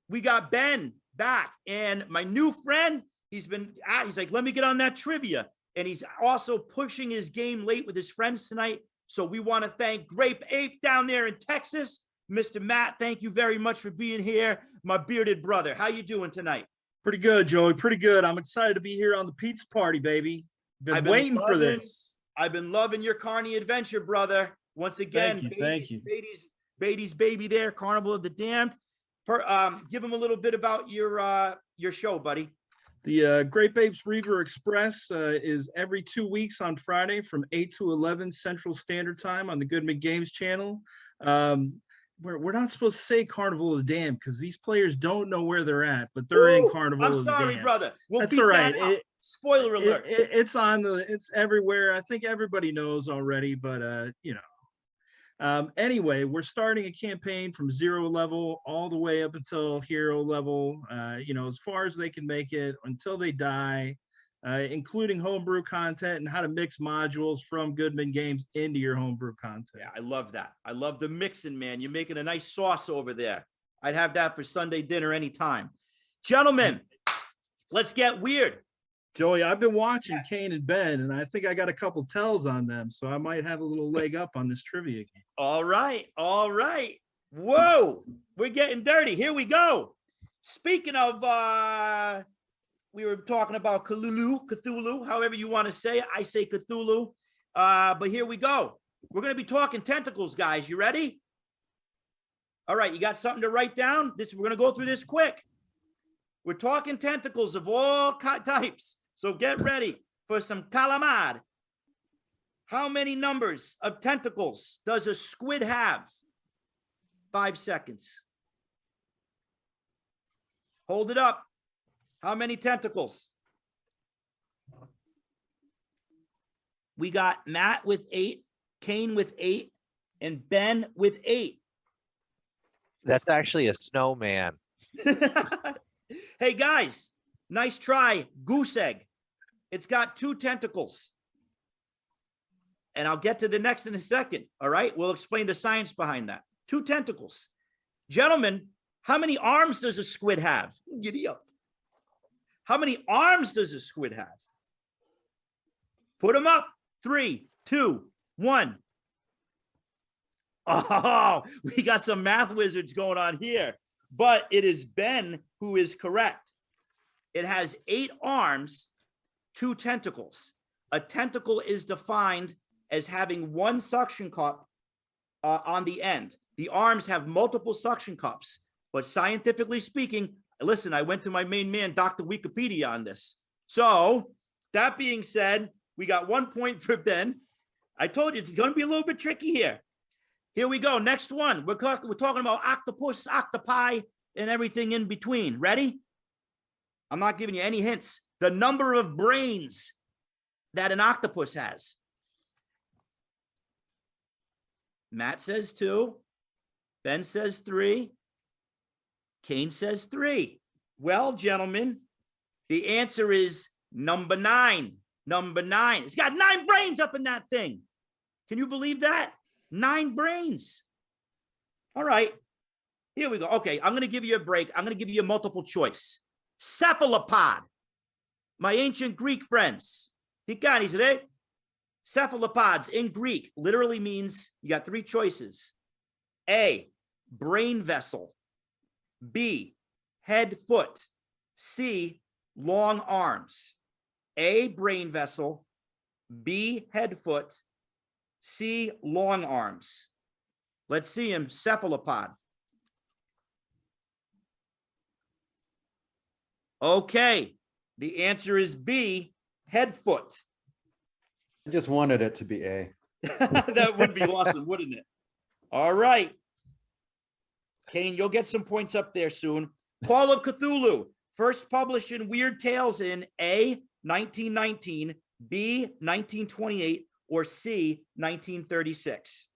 [SPEAKER 2] We got Ben back. And my new friend, he's like, let me get on that trivia. And he's also pushing his game late with his friends tonight. So we want to thank Grape Ape down there in Texas. Mr. Matt, thank you very much for being here. My bearded brother, how you doing tonight?
[SPEAKER 5] Pretty good, Joey. Pretty good. I'm excited to be here on the pizza party, baby. Been waiting for this.
[SPEAKER 2] I've been loving your Carney adventure, brother. Once again,
[SPEAKER 5] thank you.
[SPEAKER 2] Beatty's baby there, Carnival of the Damned. Give him a little bit about your show, buddy.
[SPEAKER 5] The Great Apes Reaver Express is every 2 weeks on Friday from 8 to 11 Central Standard Time on the Goodman Games channel. We're not supposed to say Carnival of the Damned because these players don't know where they're at, but they're in Carnival of the Damned. I'm sorry,
[SPEAKER 2] brother.
[SPEAKER 5] That's all right.
[SPEAKER 2] Spoiler alert.
[SPEAKER 5] It's it's everywhere. I think everybody knows already, but anyway, we're starting a campaign from 0 level all the way up until hero level, as far as they can make it until they die, including homebrew content and how to mix modules from Goodman Games into your homebrew content.
[SPEAKER 2] Yeah, I love that. I love the mixing, man. You're making a nice sauce over there. I'd have that for Sunday dinner anytime. Gentlemen, let's get weird.
[SPEAKER 5] Joey, I've been watching Kane and Ben, and I think I got a couple tells on them, so I might have a little leg up on this trivia game.
[SPEAKER 2] All right. Whoa, we're getting dirty. Here we go. Speaking of, we were talking about Cthulhu, however you want to say it. I say Cthulhu, but here we go. We're going to be talking tentacles, guys. You ready? All right, you got something to write down? We're going to go through this quick. We're talking tentacles of all types. So get ready for some calamari. How many numbers of tentacles does a squid have? 5 seconds. Hold it up. How many tentacles? We got Matt with 8, Kane with 8, and Ben with 8.
[SPEAKER 3] That's actually a snowman.
[SPEAKER 2] Hey, guys, nice try. Goose egg. It's got 2 tentacles. And I'll get to the next in a second. All right. We'll explain the science behind that. 2 tentacles. Gentlemen, how many arms does a squid have? Giddy up. How many arms does a squid have? Put them up. 3, 2, 1. Oh, we got some math wizards going on here. But it is Ben who is correct. It has 8 arms, 2 tentacles. A tentacle is defined as having 1 suction cup on the end. The arms have multiple suction cups, but scientifically speaking, listen, I went to my main man, Dr. Wikipedia, on this. So that being said, we got 1 point for Ben. I told you it's going to be a little bit tricky here. Here we go. Next one. We're talking about octopus, octopi, and everything in between. Ready? I'm not giving you any hints. The number of brains that an octopus has. Matt says 2. Ben says 3. Kane says 3. Well, gentlemen, the answer is number 9. Number 9. It's got 9 brains up in that thing. Can you believe that? 9 brains. All right. Here we go. Okay, I'm going to give you a break. I'm going to give you a multiple choice. Cephalopod. My ancient Greek friends. Tikanis, right? Cephalopods in Greek literally means you got 3 choices. A, brain vessel. B, head, foot. C, long arms. A, brain vessel. B, head, foot. C, long arms. Let's see him. Cephalopod. Okay. The answer is B, head, foot.
[SPEAKER 4] I just wanted it to be A.
[SPEAKER 2] That would be awesome, wouldn't it? All right. Kane, you'll get some points up there soon. Call of Cthulhu, first published in Weird Tales in A, 1919, B, 1928, or C, 1936.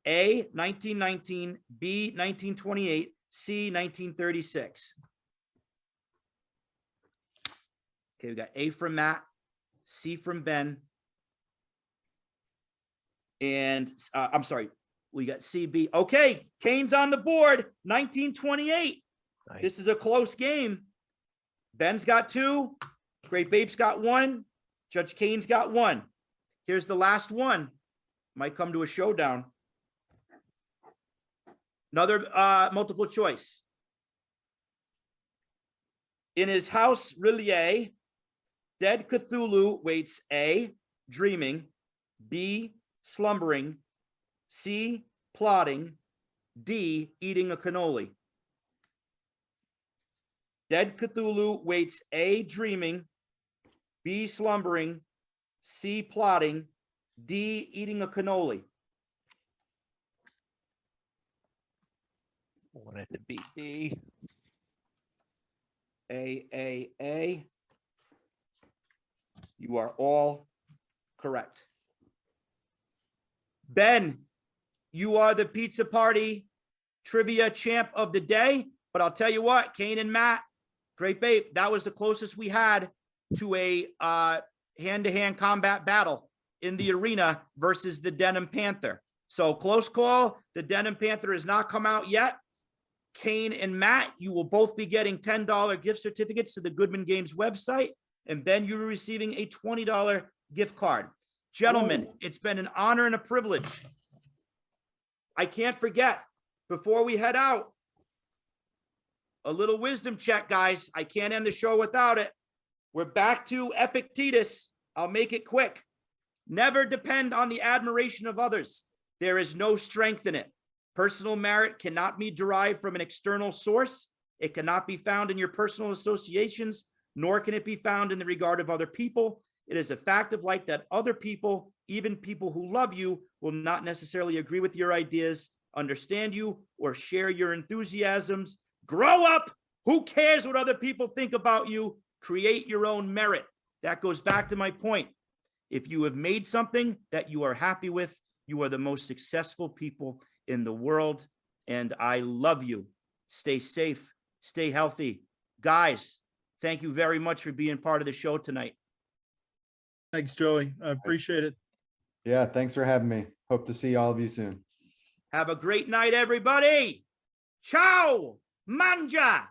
[SPEAKER 2] A, 1919, B, 1928, C, 1936. Okay, we got A from Matt, C from Ben, and I'm sorry, we got CB. Okay, Kane's on the board, 1928.
[SPEAKER 3] Nice.
[SPEAKER 2] This is a close game. Ben's got 2, Great Babe's got 1, Judge Kane's got 1. Here's the last one. Might come to a showdown. Another multiple choice. In his house, Rillier, dead Cthulhu waits A, dreaming, B, slumbering, C, plotting, D, eating a cannoli. Dead Cthulhu waits A, dreaming, B, slumbering, C, plotting, D, eating a cannoli.
[SPEAKER 3] I want it to be D.
[SPEAKER 2] A. You are all correct. Ben, you are the pizza party trivia champ of the day, but I'll tell you what, Kane and Matt, Great Babe, that was the closest we had to a hand-to-hand combat battle in the arena versus the Denim Panther. So close call. The Denim Panther has not come out yet. Kane and Matt, you will both be getting $10 gift certificates to the Goodman Games website. And Ben, you're receiving a $20 gift card. Gentlemen, it's been an honor and a privilege. I can't forget, before we head out, a little wisdom check, guys. I can't end the show without it. We're back to Epictetus. I'll make it quick. Never depend on the admiration of others. There is no strength in it. Personal merit cannot be derived from an external source. It cannot be found in your personal associations, nor can it be found in the regard of other people. It is a fact of life that other people, even people who love you, will not necessarily agree with your ideas, understand you, or share your enthusiasms. Grow up. Who cares what other people think about you? Create your own merit. That goes back to my point. If you have made something that you are happy with, you are the most successful people in the world. And I love you. Stay safe. Stay healthy. Guys, thank you very much for being part of the show tonight.
[SPEAKER 5] Thanks, Joey. I appreciate it.
[SPEAKER 4] Yeah, thanks for having me. Hope to see all of you soon.
[SPEAKER 2] Have a great night, everybody. Ciao, manja.